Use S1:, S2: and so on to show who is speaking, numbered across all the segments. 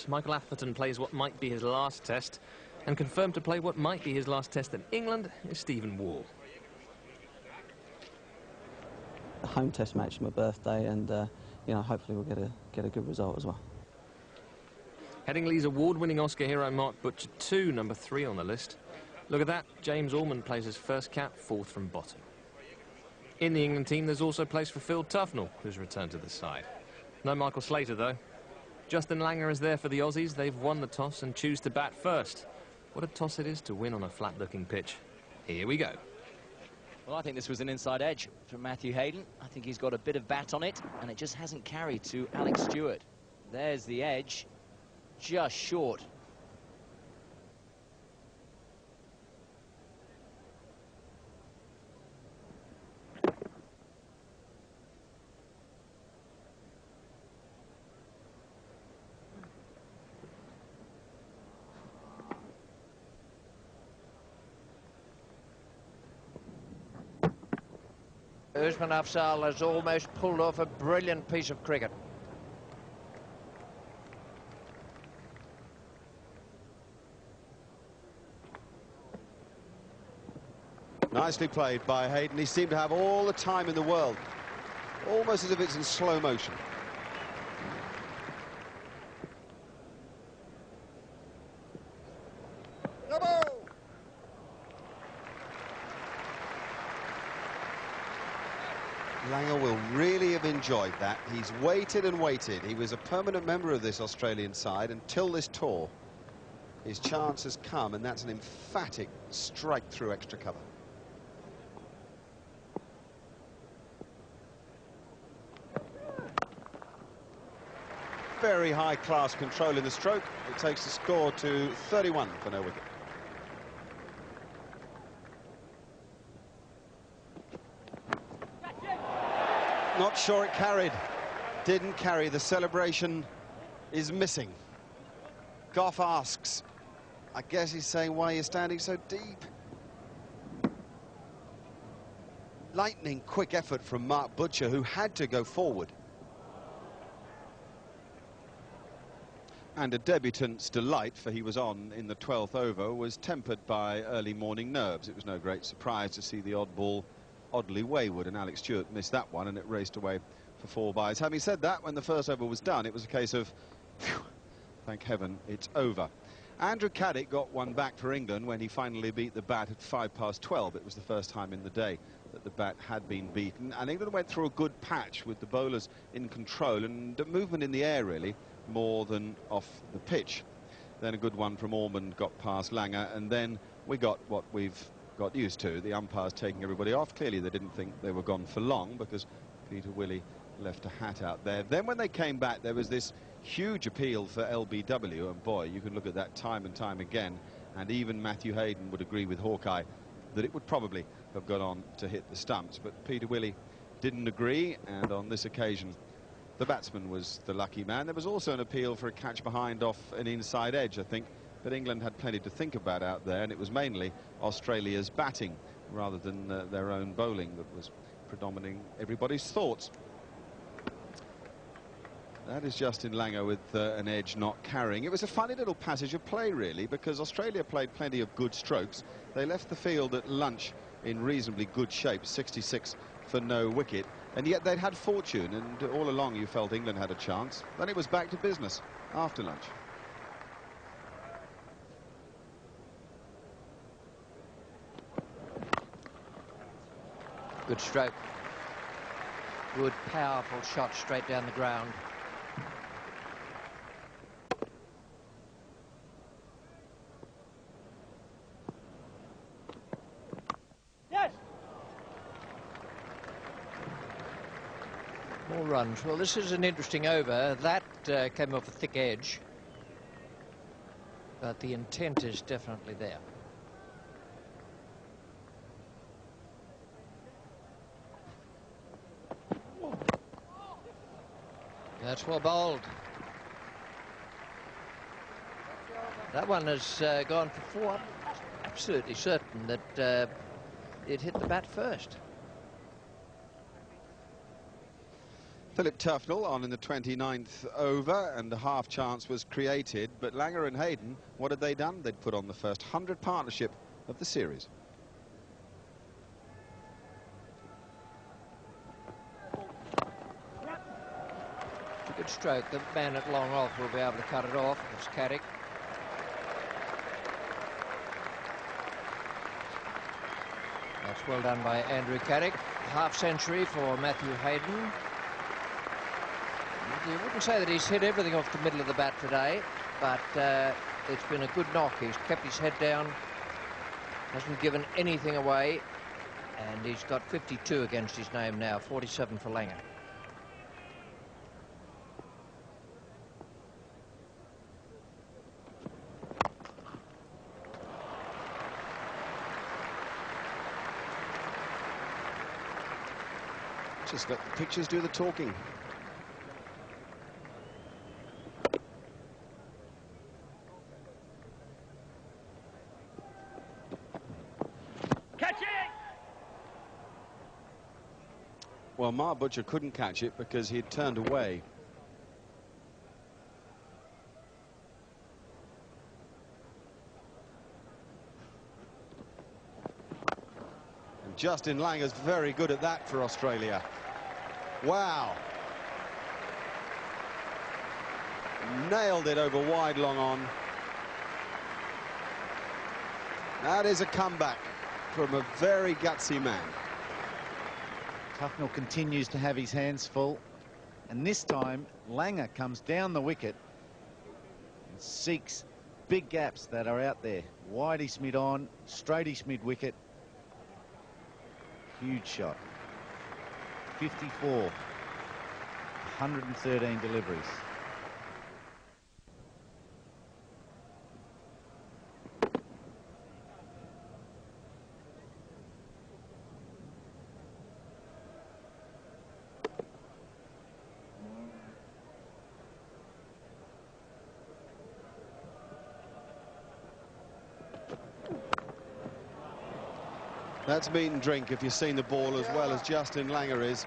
S1: Michael Atherton plays what might be his last test, and confirmed to play what might be his last test in England is Stephen Wall.
S2: A home test match, my birthday, and you know, hopefully we'll get a good result as well.
S1: Headingley's award-winning Oscar hero Mark Butcher, too, number 3 on the list. Look at that, James Allman plays his first cap, 4th from bottom. In the England team, there's also place for Phil Tufnell, who's returned to the side. No Michael Slater, though. Justin Langer is there for the Aussies. They've won the toss and choose to bat first. What a toss it is to win on a flat-looking pitch. Here we go.
S3: Well, I think this was an inside edge from Matthew Hayden. I think he's got a bit of bat on it, and it just hasn't carried to Alex Stewart. There's the edge, just short.
S4: Usman Afzal has almost pulled off a brilliant piece of cricket.
S5: Nicely played by Hayden. He seemed to have all the time in the world, almost as if it's in slow motion. Langer will really have enjoyed that. He's waited and waited. He was a permanent member of this Australian side until this tour. His chance has come, and that's an emphatic strike through extra cover. Very high-class control in the stroke. It takes the score to 31 for no wicket. Not sure it carried. Didn't carry. The celebration is missing. Gough asks, I guess he's saying, why are you standing so deep? Lightning quick effort from Mark Butcher, who had to go forward. And a debutant's delight, for he was on in the 12th over, was tempered by early morning nerves. It was no great surprise to see the odd ball oddly wayward, and Alex Stewart missed that one, and it raced away for 4 byes. Having said that, when the first over was done, it was a case of, phew, thank heaven, it's over. Andrew Caddick got one back for England when he finally beat the bat at 12:05. It was the first time in the day that the bat had been beaten, and England went through a good patch with the bowlers in control and movement in the air, really, more than off the pitch. Then a good one from Ormond got past Langer, and then we got what we've got used to, the umpires taking everybody off. Clearly they didn't think they were gone for long, because Peter Willey left a hat out there. Then when they came back, there was this huge appeal for LBW, and boy, you can look at that time and time again, and even Matthew Hayden would agree with Hawkeye that it would probably have gone on to hit the stumps, but Peter Willey didn't agree, and on this occasion the batsman was the lucky man. There was also an appeal for a catch behind off an inside edge, I think, but England had plenty to think about out there, and it was mainly Australia's batting rather than their own bowling that was predominating everybody's thoughts. That is Justin Langer with an edge not carrying. It was a funny little passage of play, really, because Australia played plenty of good strokes. They left the field at lunch in reasonably good shape, 66 for no wicket, and yet they'd had fortune, and all along you felt England had a chance. Then it was back to business after lunch.
S4: Good stroke. Good, powerful shot straight down the ground. Yes! More runs. Well, this is an interesting over. That came off a thick edge, but the intent is definitely there. That's well bowled. That one has gone for 4. I'm absolutely certain that it hit the bat first.
S5: Philip Tufnell on in the 29th over, and a half chance was created, but Langer and Hayden, what had they done? They'd put on the first 100 partnership of the series.
S4: Good stroke. The man at long off will be able to cut it off. It's Caddick. That's well done by Andrew Caddick. Half century for Matthew Hayden. You wouldn't say that he's hit everything off the middle of the bat today, but it's been a good knock. He's kept his head down, hasn't given anything away, and he's got 52 against his name now, 47 for Langer.
S5: Just let the pictures do the talking.
S6: Catch it!
S5: Well, Mark Butcher couldn't catch it because he'd turned away. And Justin Langer's very good at that for Australia. Wow. Nailed it over wide long on. That is a comeback from a very gutsy man.
S7: Tufnell continues to have his hands full, and this time Langer comes down the wicket and seeks big gaps that are out there. Wideish mid on, straightish mid wicket. Huge shot. 54, 113 deliveries.
S5: That's meat and drink if you've seen the ball, as well as Justin Langer is.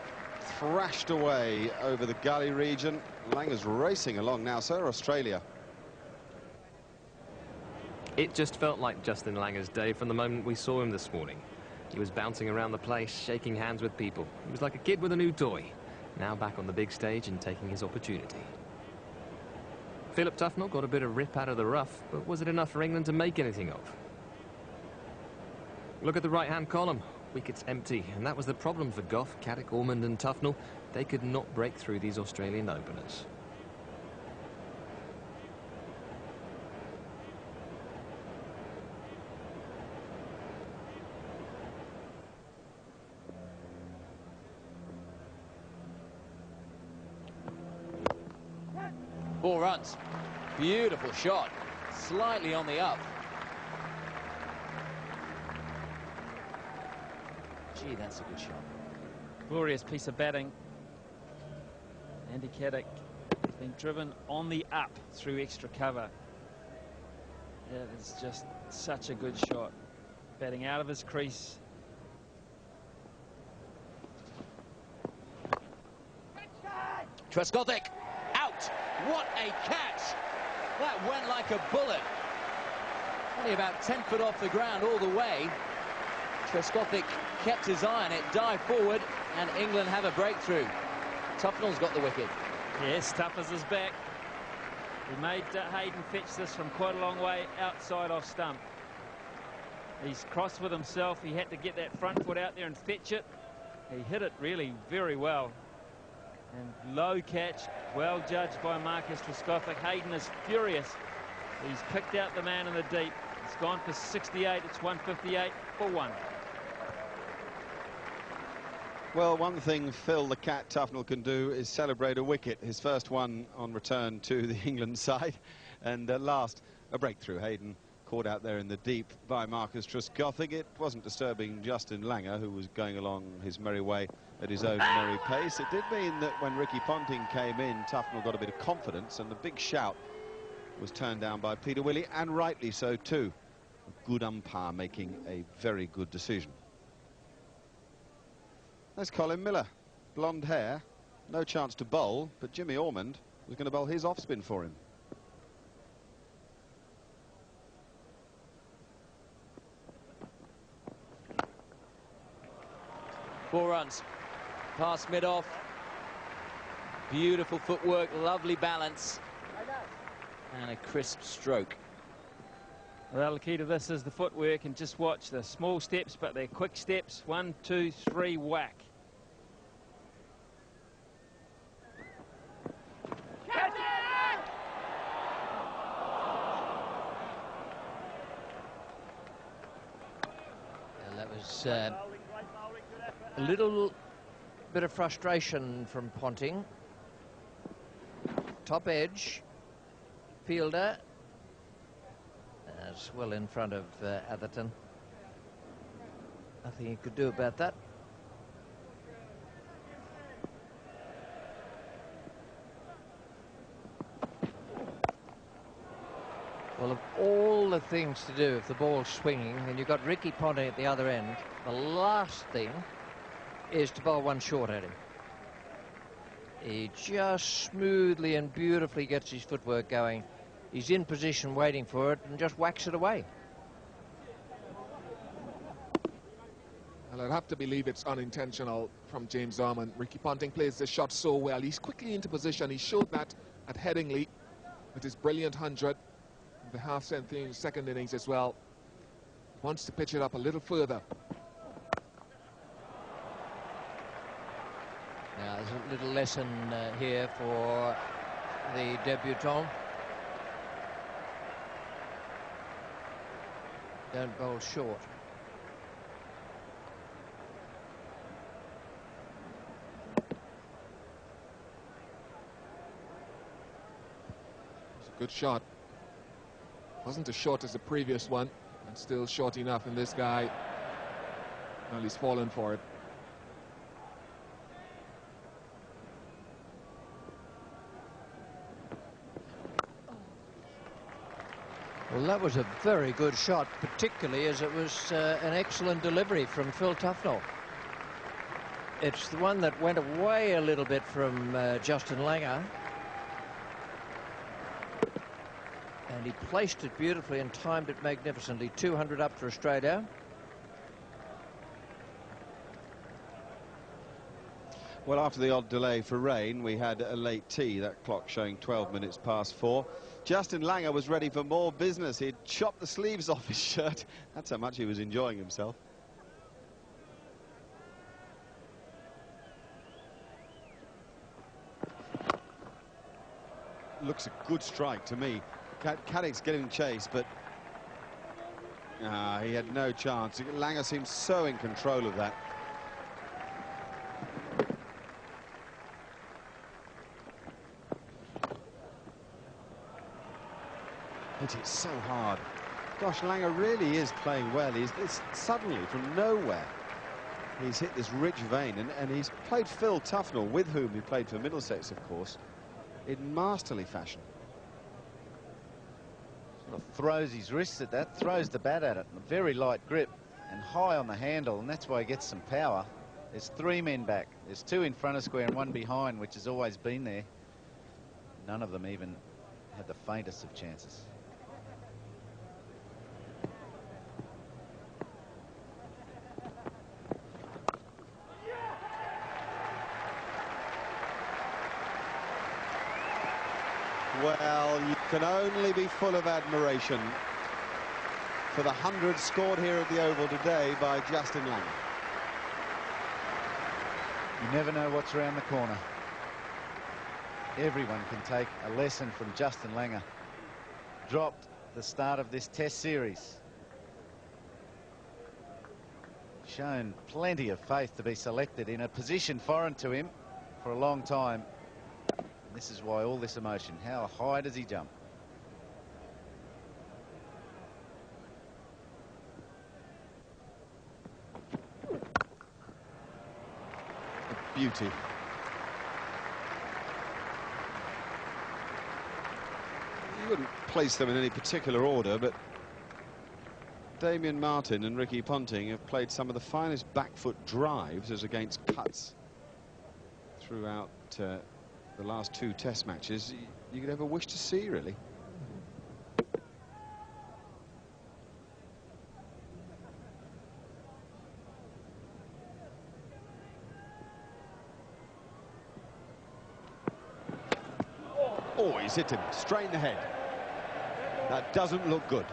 S5: Thrashed away over the gully region. Langer's racing along now, so Australia.
S1: It just felt like Justin Langer's day from the moment we saw him this morning. He was bouncing around the place, shaking hands with people. He was like a kid with a new toy, now back on the big stage and taking his opportunity. Philip Tufnell got a bit of rip out of the rough, but was it enough for England to make anything of? Look at the right-hand column. Wickets empty, and that was the problem for Gough, Caddick, Ormond and Tufnell. They could not break through these Australian openers.
S3: Ball runs. Beautiful shot. Slightly on the up. Gee, that's a good shot.
S6: Glorious piece of batting. Andy Caddick has been driven on the up through extra cover. That is just such a good shot. Batting out of his crease.
S3: Trescothick out. What a catch. That went like a bullet. Only about 10 foot off the ground all the way. Trescothick kept his eye on it, dived forward, and England have a breakthrough. Tufnell's got the wicket.
S6: Yes, Tuffers is back. He made Hayden fetch this from quite a long way outside off stump. He's crossed with himself. He had to get that front foot out there and fetch it. He hit it really very well. And low catch, well judged by Marcus Trescothick. Hayden is furious. He's picked out the man in the deep. It's gone for 68. It's 158 for 1.
S5: Well, one thing Phil the Cat Tufnell can do is celebrate a wicket, his first one on return to the England side. And at last, a breakthrough. Hayden caught out there in the deep by Marcus Trescothick. It wasn't disturbing Justin Langer, who was going along his merry way at his own merry pace. It did mean that when Ricky Ponting came in, Tufnell got a bit of confidence, and the big shout was turned down by Peter Willey, and rightly so too. A good umpire making a very good decision. There's Colin Miller, blonde hair, No chance to bowl, but Jimmy Ormond was going to bowl his off-spin for him.
S3: 4 runs. Past mid-off. Beautiful footwork, lovely balance. And a crisp stroke.
S6: Well, the key to this is the footwork, and just watch the small steps, but they're quick steps. 1, 2, 3, whack.
S4: And that was a little bit of frustration from Ponting. Top edge, fielder, as well in front of Atherton. Nothing he could do about that. Well, of all the things to do if the ball's swinging and you've got Ricky Ponting at the other end, the last thing is to bowl one short at him. He just smoothly and beautifully gets his footwork going. He's in position waiting for it and just whacks it away.
S8: Well, I'd have to believe it's unintentional from James Ormond. Ricky Ponting plays the shot so well. He's quickly into position. He showed that at Headingley with his brilliant 100. The half-century second innings as well. Wants to pitch it up a little further.
S4: Now, there's a little lesson here for the debutant. Don't bowl short.
S8: It's a good shot. Wasn't as short as the previous one, and still short enough, and this guy, well, he's fallen for it.
S4: Well, that was a very good shot, particularly as it was an excellent delivery from Phil Tufnell. It's the one that went away a little bit from Justin Langer. And he placed it beautifully and timed it magnificently. 200 up for Australia.
S5: Well, after the odd delay for rain, we had a late tea, that clock showing 12 minutes past 4. Justin Langer was ready for more business. He'd chopped the sleeves off his shirt. That's how much he was enjoying himself. Looks a good strike to me. Caddick's getting chased, but he had no chance. Langer seemed so in control of that. Hit it so hard. Gosh, Langer really is playing well. It's suddenly from nowhere he's hit this rich vein, and he's played Phil Tufnell, with whom he played for Middlesex, of course, in masterly fashion.
S7: Sort of throws his wrists at that, throws the bat at it, and a very light grip and high on the handle, and that's why he gets some power. There's 3 men back. There's 2 in front of square and 1 behind, which has always been there. None of them even had the faintest of chances.
S5: Well, you can only be full of admiration for the 100 scored here at the Oval today by Justin Langer.
S7: You never know what's around the corner. Everyone can take a lesson from Justin Langer. Dropped the start of this Test series. Shown plenty of faith to be selected in a position foreign to him for a long time. This is why all this emotion. How high does he jump?
S5: A beauty. You wouldn't place them in any particular order, but Damien Martyn and Ricky Ponting have played some of the finest back foot drives as against cuts throughout the last 2 Test matches you could ever wish to see, really. Oh, he's hit him straight in the head. That doesn't look good.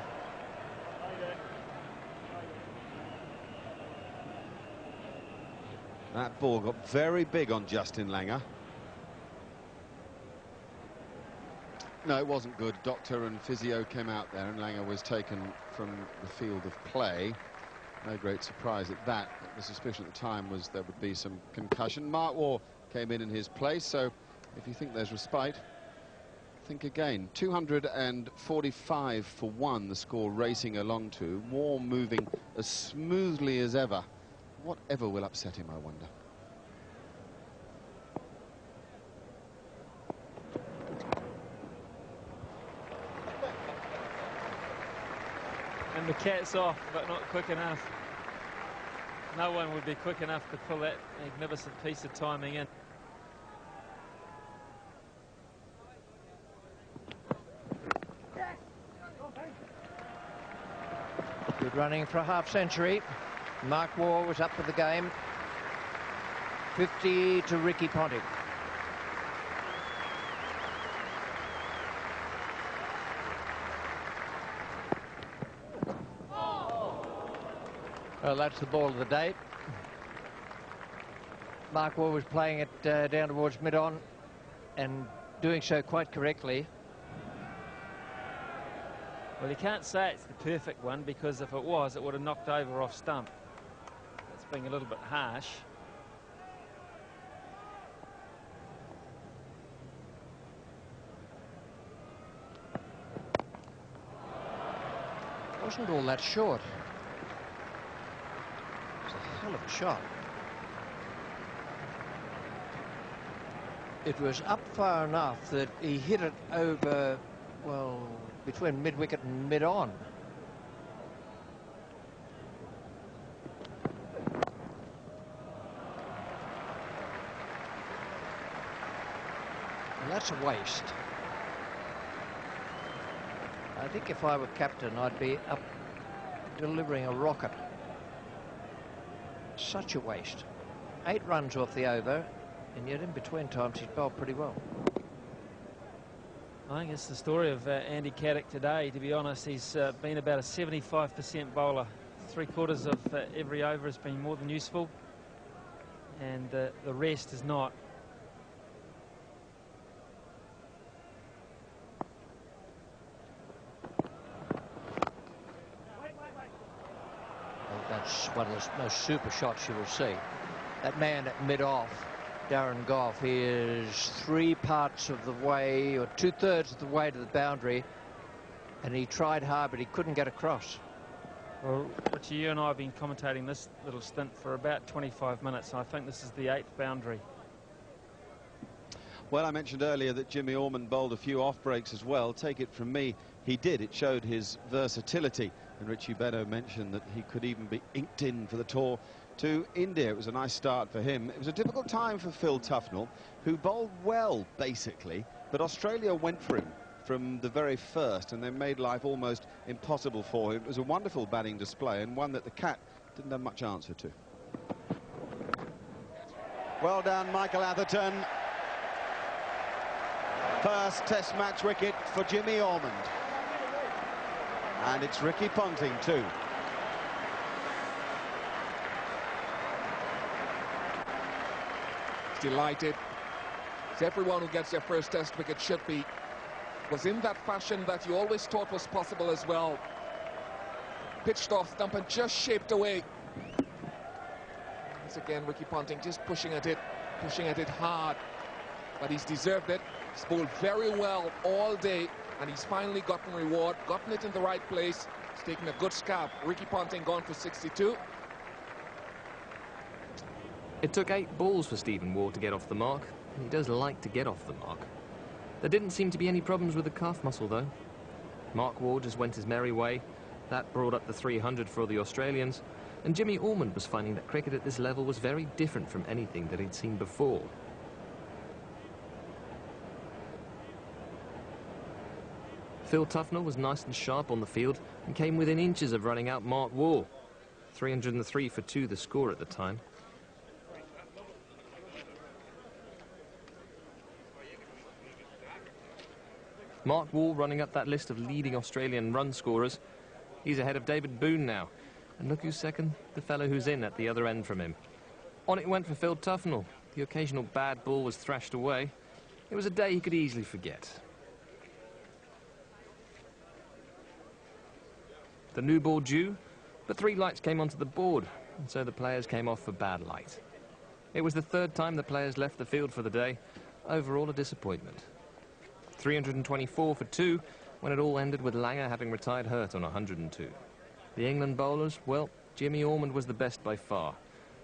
S5: That ball got very big on Justin Langer. No, it wasn't good. Doctor and physio came out there and Langer was taken from the field of play. No great surprise at that. The suspicion at the time was there would be some concussion. Mark Waugh came in his place, so if you think there's respite, think again. 245 for 1, the score racing along to. Waugh moving as smoothly as ever. Whatever will upset him, I wonder.
S6: And the cat's off, but not quick enough. No one would be quick enough to pull that magnificent piece of timing in.
S4: Good running for a half-century. Mark Waugh was up for the game. 50 to Ricky Ponting. Well, that's the ball of the day. Mark Waugh was playing it down towards mid-on and doing so quite correctly.
S6: Well, you can't say it's the perfect one, because if it was, it would have knocked over off stump. That's being a little bit harsh.
S4: Wasn't all that short. It's a hell of a shot. It was up far enough that he hit it over, well, between mid-wicket and mid-on. And that's a waste. I think if I were captain, I'd be up delivering a rocket. Such a waste. 8 runs off the over, and yet in between times he's bowled pretty well.
S6: I think it's the story of Andy Caddick today. To be honest, he's been about a 75% bowler. 3/4 of every over has been more than useful, and the rest is not.
S4: Well, that's one of the most super shots you will see. That man at mid-off, Darren Gough, he is 3 parts of the way, or 2/3 of the way to the boundary, and he tried hard, but he couldn't get across.
S6: Well, Richie, you and I have been commentating this little stint for about 25 minutes, and I think this is the 8th boundary.
S5: Well, I mentioned earlier that Jimmy Orman bowled a few off breaks as well. Take it from me, he did. It showed his versatility. And Richie Benaud mentioned that he could even be inked in for the tour to India. It was a nice start for him. It was a difficult time for Phil Tufnell, who bowled well, basically, but Australia went for him from the very first, and they made life almost impossible for him. It was a wonderful batting display, and one that the Cat didn't have much answer to. Well done, Michael Atherton. First Test match wicket for Jimmy Ormond. And it's Ricky Ponting too.
S8: Delighted. As everyone who gets their first Test wicket should be. Was in that fashion that you always thought was possible as well. Pitched off stump and just shaped away. Once again, Ricky Ponting just pushing at it hard. But he's deserved it. He's bowled very well all day, and he's finally gotten reward, gotten it in the right place. He's taken a good scalp. Ricky Ponting gone for 62.
S1: It took 8 balls for Stephen Waugh to get off the mark, and he does like to get off the mark. There didn't seem to be any problems with the calf muscle, though. Mark Waugh just went his merry way. That brought up the 300 for the Australians, and Jimmy Ormond was finding that cricket at this level was very different from anything that he'd seen before. Phil Tufnell was nice and sharp on the field and came within inches of running out Mark Waugh. 303 for 2 the score at the time. Mark Waugh running up that list of leading Australian run scorers. He's ahead of David Boone now. And look who's second, the fellow who's in at the other end from him. On it went for Phil Tufnell. The occasional bad ball was thrashed away. It was a day he could easily forget. The new ball due, but 3 lights came onto the board, and so the players came off for bad light. It was the 3rd time the players left the field for the day. Overall, a disappointment. 324 for 2, when it all ended with Langer having retired hurt on 102. The England bowlers, well, Jimmy Ormond was the best by far.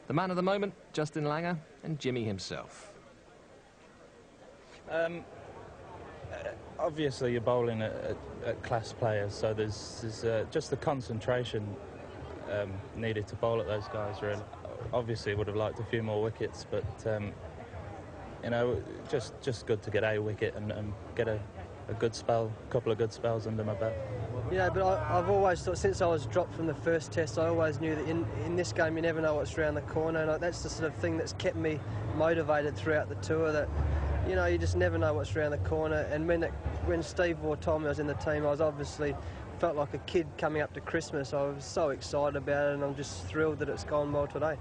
S1: The man of the moment, Justin Langer, and Jimmy himself.
S9: Obviously, you're bowling at class players, so there's just the concentration needed to bowl at those guys, really. Obviously, would have liked a few more wickets, but, you know, just good to get a wicket and get a good spell, a couple of good spells under my belt.
S10: Yeah, but I've always thought, since I was dropped from the first test, I always knew that in this game you never know what's around the corner, and that's the sort of thing that's kept me motivated throughout the tour, that, you know, you just never know what's around the corner. And when Steve Waugh told me I was in the team, I was obviously felt like a kid coming up to Christmas. I was so excited about it, and I'm just thrilled that it's gone well today.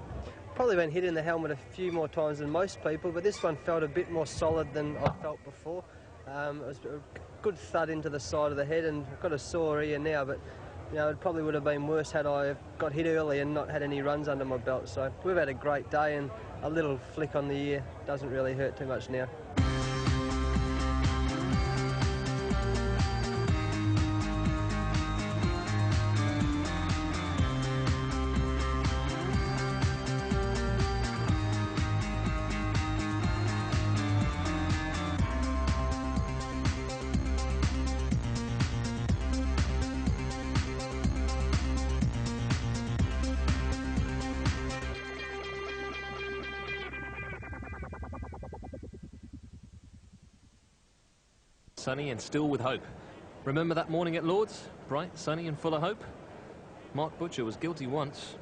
S10: Probably been hit in the helmet a few more times than most people, but this one felt a bit more solid than I felt before. It was a good thud into the side of the head, and I've got a sore ear now, but you know, it probably would have been worse had I got hit early and not had any runs under my belt. So we've had a great day, and a little flick on the ear doesn't really hurt too much now.
S1: Sunny and still with hope. Remember that morning at Lord's? Bright, sunny and full of hope? Mark Butcher was guilty once.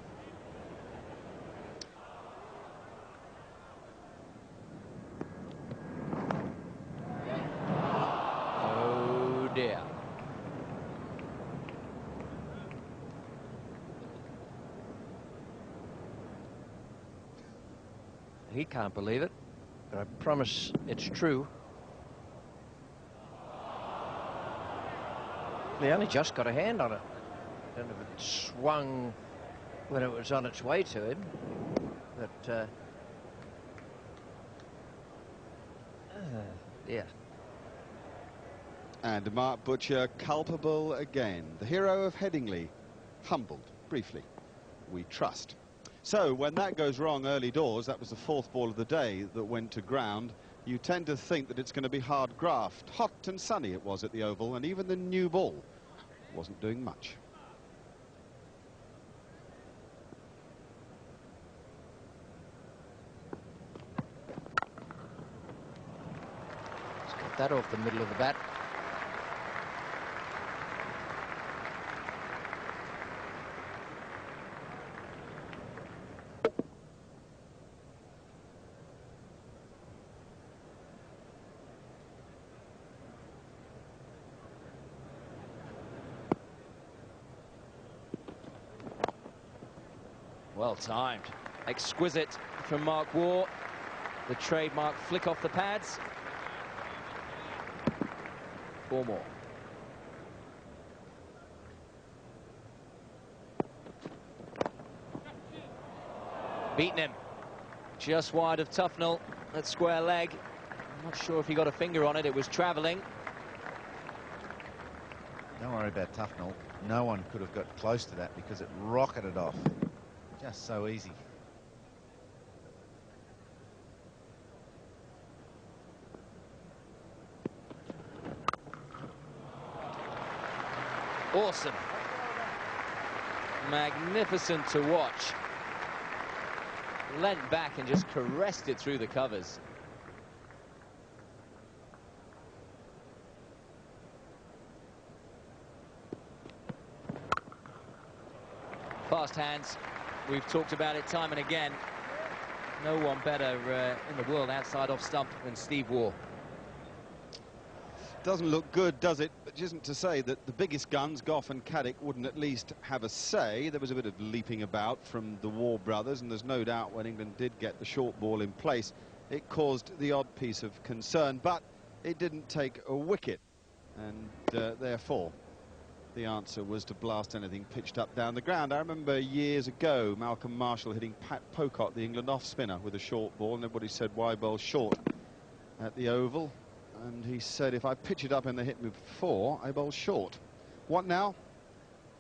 S3: Oh dear.
S4: He can't believe it, but I promise it's true. He only just got a hand on it. I don't know if it swung when it was on its way to him, but yeah.
S5: And Mark Butcher culpable again. The hero of Headingley, humbled, briefly, we trust. So when that goes wrong early doors, that was the 4th ball of the day that went to ground, you tend to think that it's going to be hard graft. Hot and sunny it was at the Oval, and even the new ball wasn't doing much.
S4: Let's get that off the middle of the bat.
S3: Well timed. Exquisite from Mark Waugh. The trademark flick off the pads. 4 more. Beaten him. Just wide of Tufnell at square leg. I'm not sure if he got a finger on it. It was travelling.
S7: Don't worry about Tufnell. No one could have got close to that because it rocketed off. Just so easy.
S3: Awesome. Magnificent to watch. Leant back and just caressed it through the covers. Fast hands. We've talked about it time and again. No one better in the world outside off stump than Steve Waugh.
S5: Doesn't look good, does it? Which isn't to say that the biggest guns, Gough and Caddick, wouldn't at least have a say. There was a bit of leaping about from the Waugh brothers, and there's no doubt when England did get the short ball in place, it caused the odd piece of concern, but it didn't take a wicket, and therefore the answer was to blast anything pitched up down the ground. I remember years ago Malcolm Marshall hitting Pat Pocock, the England off-spinner, with a short ball, and everybody said, why bowl short at the Oval? And he said, if I pitch it up and they hit me before, I bowl short. What now?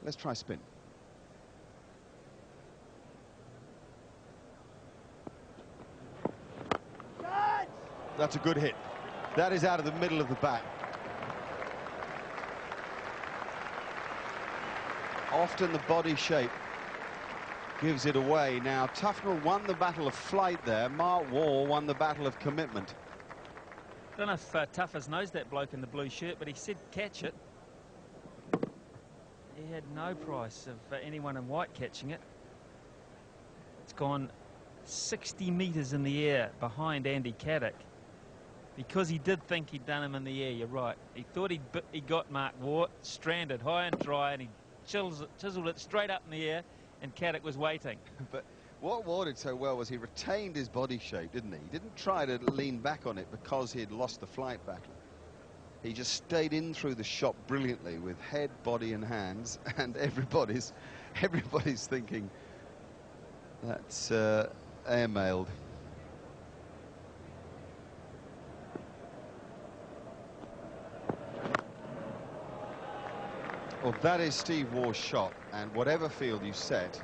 S5: Let's try spin. That's a good hit. That is out of the middle of the bat. Often the body shape gives it away. Now, Tufnell won the battle of flight there. Mark Waugh won the battle of commitment.
S6: I don't know if Tuffers knows that bloke in the blue shirt, but he said catch it. He had no price of anyone in white catching it. It's gone 60 metres in the air behind Andy Caddick. Because he did think he'd done him in the air, you're right. He thought he got Mark Waugh stranded high and dry, and he chiseled it straight up in the air, and Caddick was waiting.
S5: But what Waugh did so well was he retained his body shape, didn't he? He didn't try to lean back on it because he had lost the flight battle. He just stayed in through the shot brilliantly with head, body and hands, and everybody's thinking that's airmailed. Well, that is Steve Waugh's shot, and whatever field you set,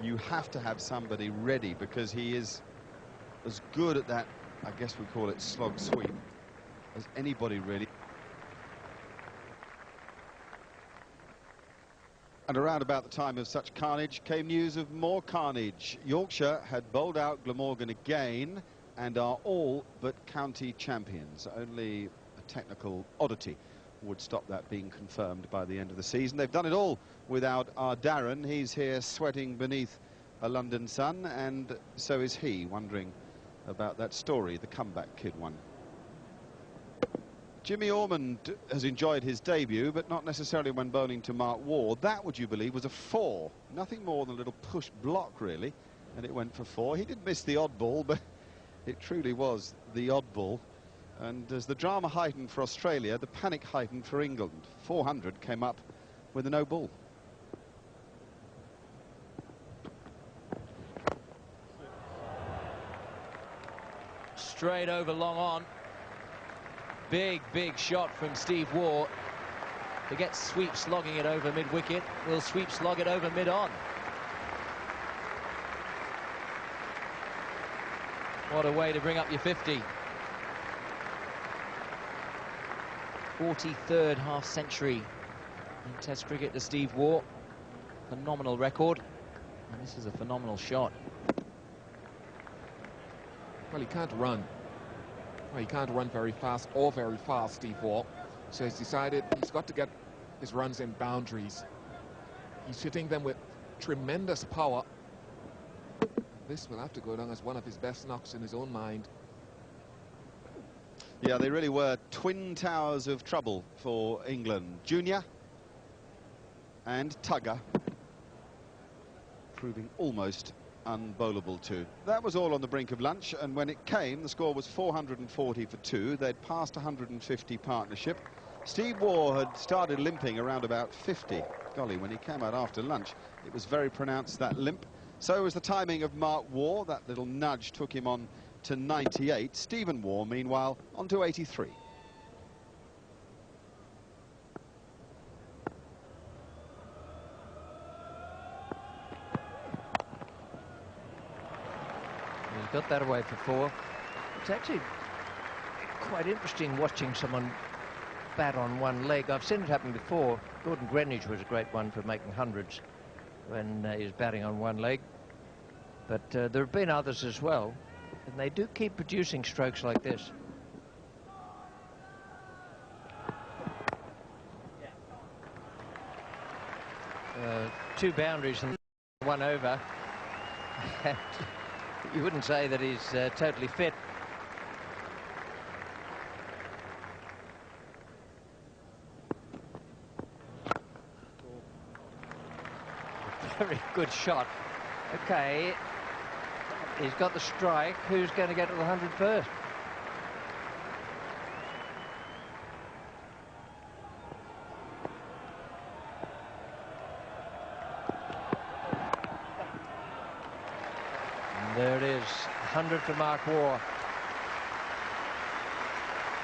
S5: you have to have somebody ready, because he is as good at that, I guess we call it slog sweep, as anybody really. And around about the time of such carnage came news of more carnage. Yorkshire had bowled out Glamorgan again and are all but county champions. Only a technical oddity would stop that being confirmed by the end of the season. They've done it all without our Darren. He's here sweating beneath a London sun, and so is he, wondering about that story the comeback kid won. Jimmy Ormond has enjoyed his debut, but not necessarily when bowling to Mark Waugh. That, would you believe, was a 4. Nothing more than a little push block, really, and it went for 4. He did miss the odd ball, but it truly was the odd ball. And as the drama heightened for Australia, the panic heightened for England. 400 came up with a no ball.
S3: Straight over, long on. Big shot from Steve Waugh. Forget Sweep slogging it over mid-wicket. Will Sweep slog it over mid-on? What a way to bring up your 50. 43rd half-century in Test cricket to Steve Waugh. Phenomenal record. And this is a phenomenal shot.
S8: Well, he can't run. Well, he can't run very fast or very fast, Steve Waugh. So he's decided he's got to get his runs in boundaries. He's hitting them with tremendous power. This will have to go down as one of his best knocks in his own mind.
S5: Yeah, they really were twin towers of trouble for England. Junior and Tugger proving almost unbowlable too. That was all on the brink of lunch, and when it came, the score was 440 for 2. They'd passed 150 partnership. Steve Waugh had started limping around about 50. Golly, when he came out after lunch, it was very pronounced, that limp. So was the timing of Mark Waugh. That little nudge took him on to 98. Stephen Waugh, meanwhile, on to 83.
S4: He got that away for 4. It's actually quite interesting watching someone bat on one leg. I've seen it happen before. Gordon Greenwich was a great one for making hundreds when he was batting on one leg. But there have been others as well, and they do keep producing strokes like this. Two boundaries and One over. You wouldn't say that he's totally fit. Very good shot. Okay, he's got the strike. Who's going to get to the 100 first? And there it is, 100 for Mark Waugh.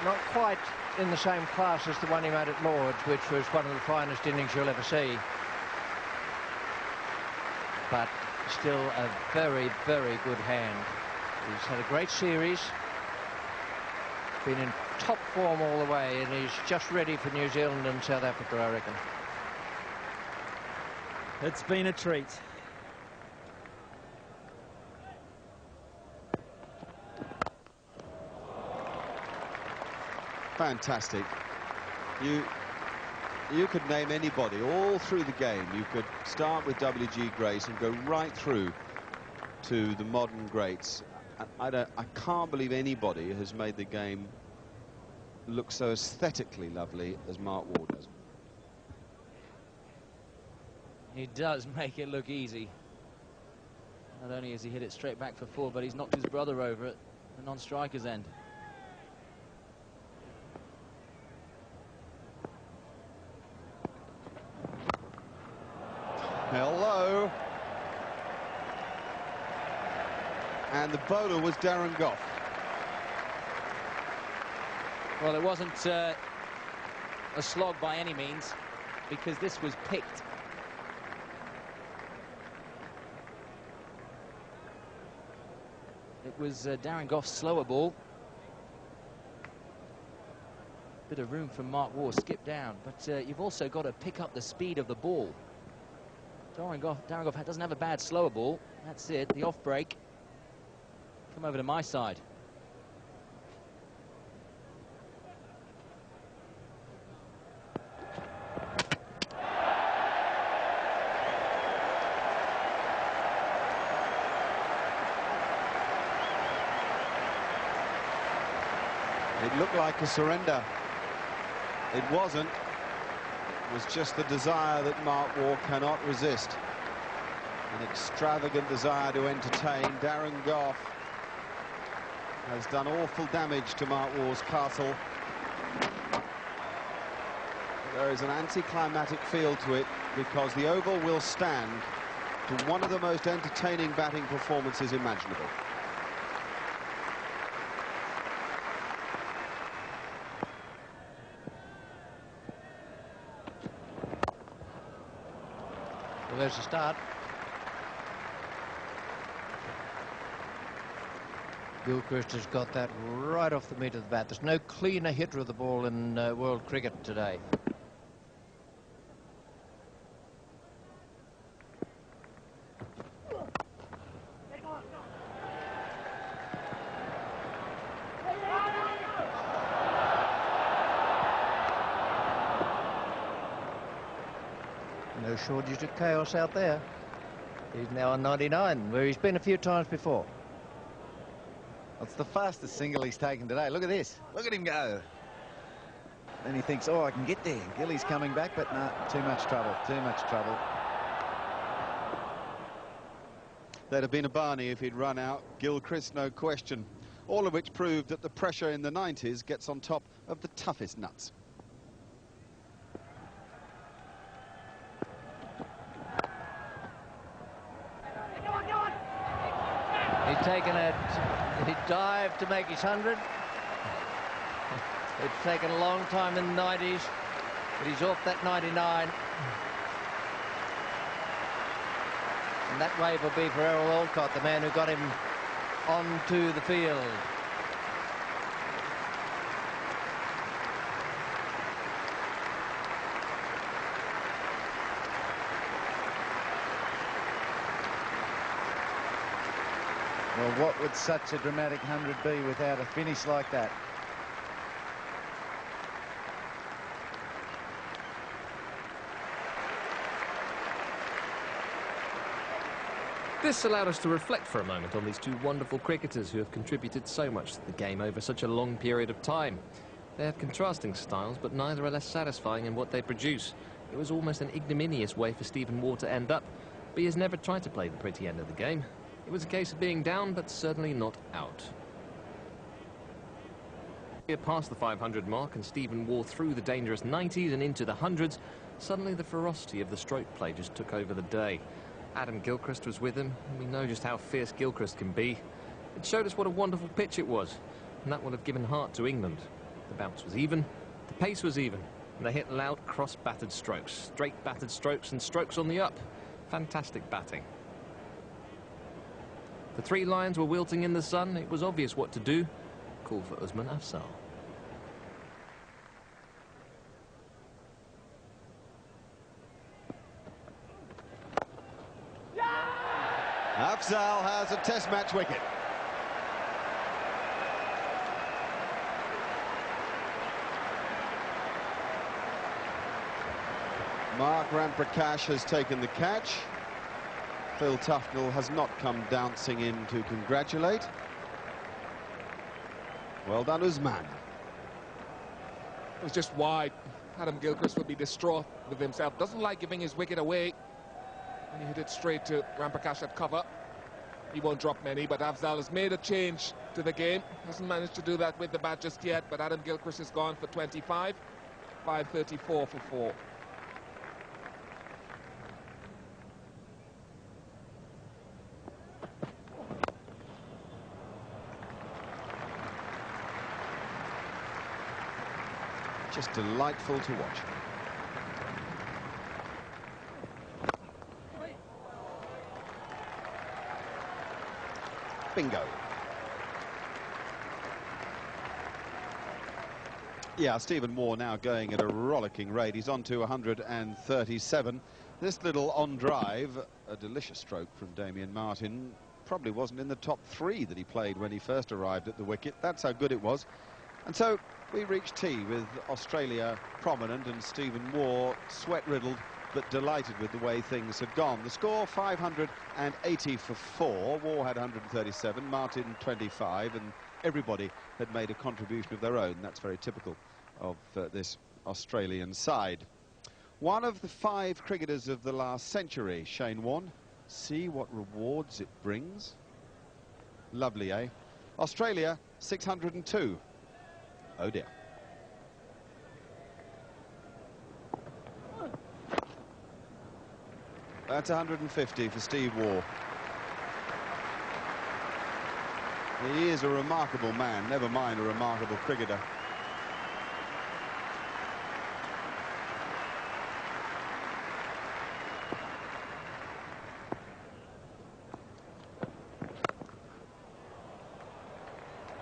S4: Not quite in the same class as the one he made at Lord's, which was one of the finest innings you'll ever see. But still a very, very good hand. He's had a great series, been in top form all the way, and he's just ready for New Zealand and South Africa, I reckon.
S6: It's been a treat.
S5: Fantastic. You could name anybody all through the game. You could start with W.G. Grace and go right through to the modern greats. I can't believe anybody has made the game look so aesthetically lovely as Mark Waugh does.
S3: He does make it look easy. Not only has he hit it straight back for 4, but he's knocked his brother over at the non-striker's end.
S5: Hello. And the bowler was Darren Gough.
S3: Well, it wasn't a slog by any means, because this was picked. It was Darren Gough's slower ball. Bit of room for Mark Waugh, skip down, but you've also got to pick up the speed of the ball. Darren Gough doesn't have a bad slower ball. That's it, the off break. Come over to my side.
S5: It looked like a surrender. It wasn't. It was just the desire that Mark Waugh cannot resist. An extravagant desire to entertain. Darren Gough has done awful damage to Mark Waugh's castle. There is an anticlimactic feel to it, because the Oval will stand to one of the most entertaining batting performances imaginable.
S4: Well, there's the start. Gilchrist has got that right off the meat of the bat. There's no cleaner hitter of the ball in world cricket today. No shortage of chaos out there. He's now on 99, where he's been a few times before.
S7: It's the fastest single he's taken today. Look at this. Look at him go. Then he thinks, oh, I can get there. Gilly's coming back, but no, too much trouble, too much trouble.
S5: There'd have been a Barney if he'd run out. Gilchrist, no question. All of which proved that the pressure in the 90s gets on top of the toughest nuts.
S4: He's taken it. He dived to make his 100. It's taken a long time in the 90s, but he's off that 99. And that wave will be for Errol Alcott, the man who got him onto the field.
S7: Well, what would such a dramatic 100 be without a finish like that?
S1: This allowed us to reflect for a moment on these two wonderful cricketers who have contributed so much to the game over such a long period of time. They have contrasting styles, but neither are less satisfying in what they produce. It was almost an ignominious way for Stephen Waugh to end up, but he has never tried to play the pretty end of the game. It was a case of being down, but certainly not out. Past the 500 mark and Stephen Waugh through the dangerous 90s and into the hundreds, suddenly the ferocity of the stroke play just took over the day. Adam Gilchrist was with him, and we know just how fierce Gilchrist can be. It showed us what a wonderful pitch it was, and that would have given heart to England. The bounce was even, the pace was even, and they hit loud cross-battered strokes, straight battered strokes and strokes on the up. Fantastic batting. The three lions were wilting in the sun. It was obvious what to do. Call for Usman Afzal.
S5: Afzal has a test match wicket. Mark Ramprakash has taken the catch. Phil Tufnell has not come dancing in to congratulate. Well done, Usman.
S8: It was just wide. Adam Gilchrist would be distraught with himself. Doesn't like giving his wicket away. And he hit it straight to Ramprakash at cover. He won't drop many, but Afzal has made a change to the game. Hasn't managed to do that with the bat just yet, but Adam Gilchrist is gone for 25. 5:34 for 4.
S5: Just delightful to watch. Bingo. Yeah, Stephen Waugh now going at a rollicking rate. He's on to 137. This little on drive, a delicious stroke from Damien Martyn, probably wasn't in the top 3 that he played when he first arrived at the wicket. That's how good it was. And so we reach tea with Australia prominent and Stephen Waugh sweat-riddled but delighted with the way things had gone. The score 580 for 4. Waugh had 137, Martyn 25, and everybody had made a contribution of their own. That's very typical of this Australian side. One of the 5 cricketers of the last century, Shane Warne. See what rewards it brings. Lovely, eh? Australia 602. Oh dear. That's 150 for Steve Waugh. He is a remarkable man, never mind a remarkable cricketer.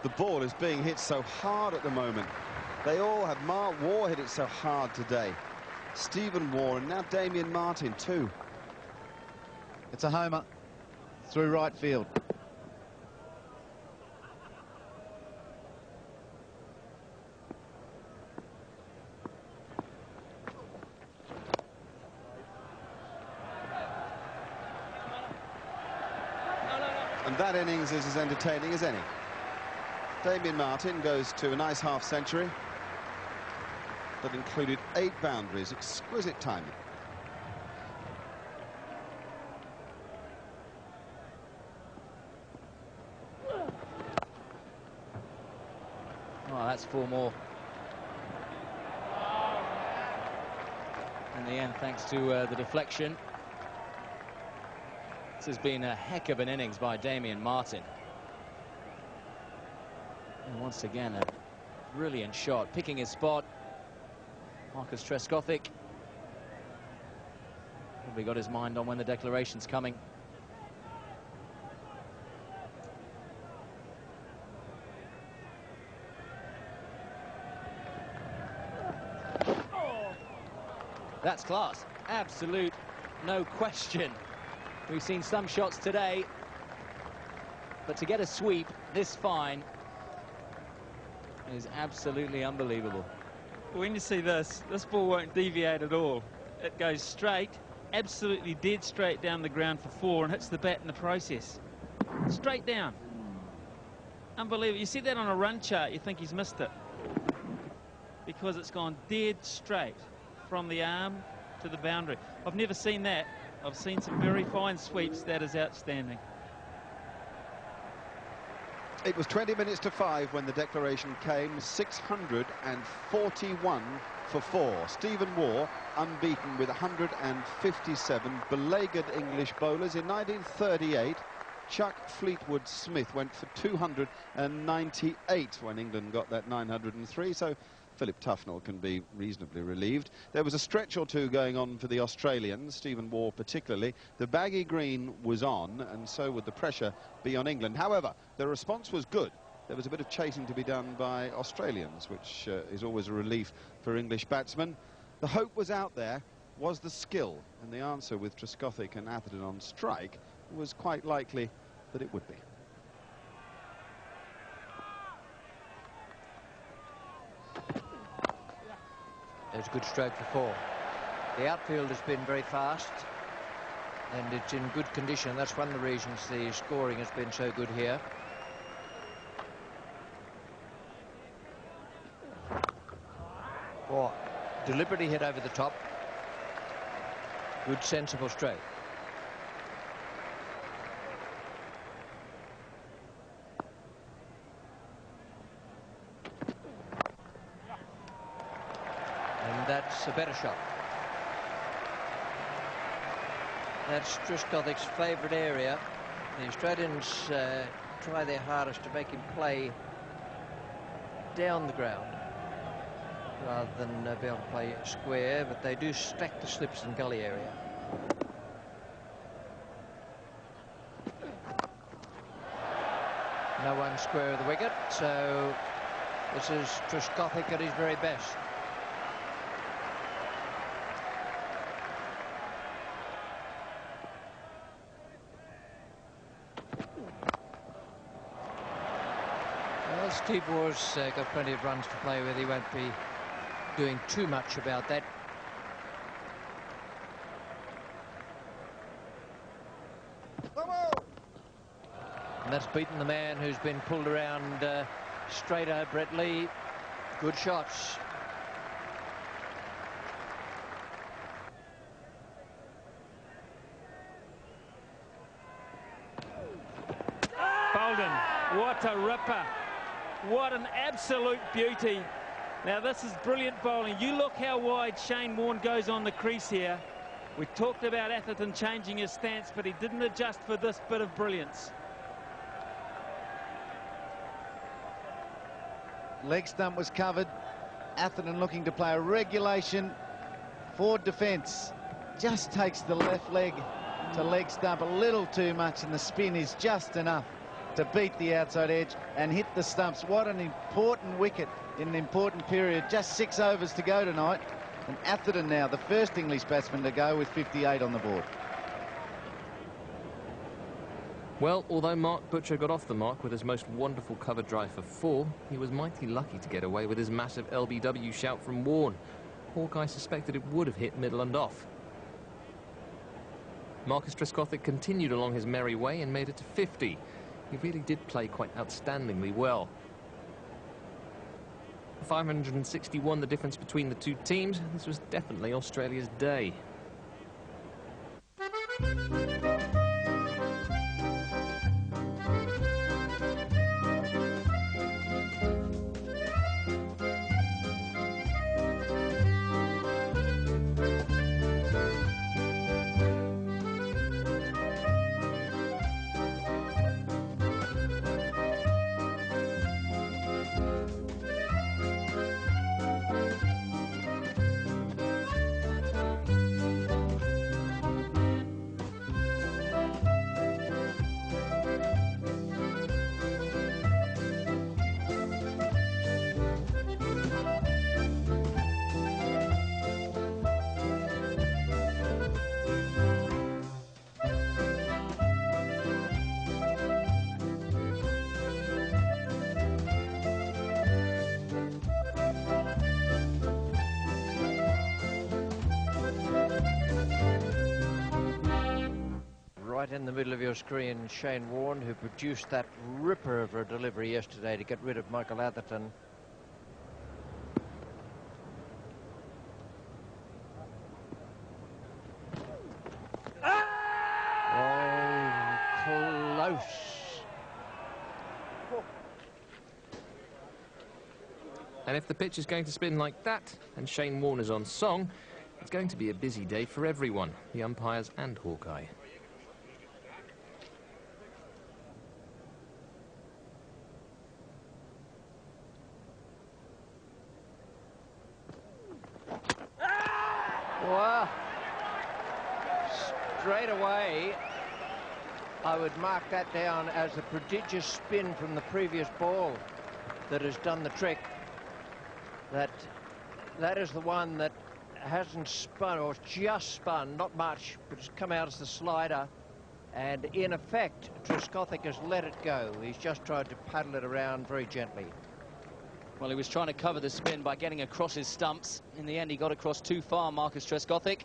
S5: The ball is being hit so hard at the moment. They all have. Mark Waugh hit it so hard today. Stephen Waugh and now Damien Martyn too.
S7: It's a homer through right field.
S5: And that innings is as entertaining as any. Damien Martyn goes to a nice half-century that included 8 boundaries. Exquisite timing.
S3: Oh, that's 4 more. In the end, thanks to the deflection. This has been a heck of an innings by Damien Martyn. And once again, a brilliant shot, picking his spot. Marcus Trescothick probably got his mind on when the declaration's coming. That's class. Absolute, no question. We've seen some shots today, but to get a sweep this fine is absolutely unbelievable.
S6: When you see this ball won't deviate at all. It goes straight, absolutely dead straight down the ground for 4 and hits the bat in the process. Straight down. Unbelievable. You see that on a run chart, you think he's missed it. Because it's gone dead straight from the arm to the boundary. I've never seen that. I've seen some very fine sweeps. That is outstanding.
S5: It was 20 minutes to 5 when the declaration came. 641 for 4. Stephen Waugh unbeaten with 157 beleaguered English bowlers. In 1938, Chuck Fleetwood Smith went for 298 when England got that 903. So Philip Tufnell can be reasonably relieved. There was a stretch or two going on for the Australians, Stephen Waugh particularly. The baggy green was on, and so would the pressure be on England. However, the response was good. There was a bit of chasing to be done by Australians, which is always a relief for English batsmen. The hope was out there. Was the skill? And the answer, with Trescothick and Atherton on strike, was quite likely that it would be.
S4: There's a good stroke for 4. The outfield has been very fast and it's in good condition. That's one of the reasons the scoring has been so good here. Oh, deliberately hit over the top. Good sensible stroke. That's a better shot. That's Trescothick's favourite area. The Australians try their hardest to make him play down the ground rather than be able to play square, but they do stack the slips in gully area. No one square of the wicket, so this is Trescothick at his very best. Steve Waugh's got plenty of runs to play with. He won't be doing too much about that. And that's beaten the man who's been pulled around straighter, Brett Lee. Good shots.
S6: Bolden, what a ripper. What an absolute beauty. Now this is brilliant bowling. You look how wide Shane Warne goes on the crease here. We talked about Atherton changing his stance, but he didn't adjust for this bit of brilliance.
S7: Leg stump was covered. Atherton looking to play a regulation forward defence. Just takes the left leg to leg stump a little too much, and the spin is just enough to beat the outside edge and hit the stumps. What an important wicket in an important period. Just 6 overs to go tonight, and Atherton now the first English batsman to go with 58 on the board.
S1: Well, although Mark Butcher got off the mark with his most wonderful cover drive for 4, he was mighty lucky to get away with his massive LBW shout from Warne. Hawkeye suspected it would have hit middle and off. Marcus Trescothick continued along his merry way and made it to 50. He really did play quite outstandingly well. 561 the difference between the two teams. This was definitely Australia's day.
S4: right in the middle of your screen, Shane Warne, who produced that ripper of a delivery yesterday to get rid of Michael Atherton. Oh, close.
S1: And if the pitch is going to spin like that, and Shane Warne is on song, it's going to be a busy day for everyone, the umpires and Hawkeye.
S4: Wow. Straight away, I would mark that down as a prodigious spin from the previous ball that has done the trick. That is the one that hasn't spun, or just spun, not much, but it's come out as the slider. And in effect, Trescothick has let it go. He's just tried to paddle it around very gently.
S3: Well, he was trying to cover the spin by getting across his stumps. In the end, he got across too far, Marcus Trescothick.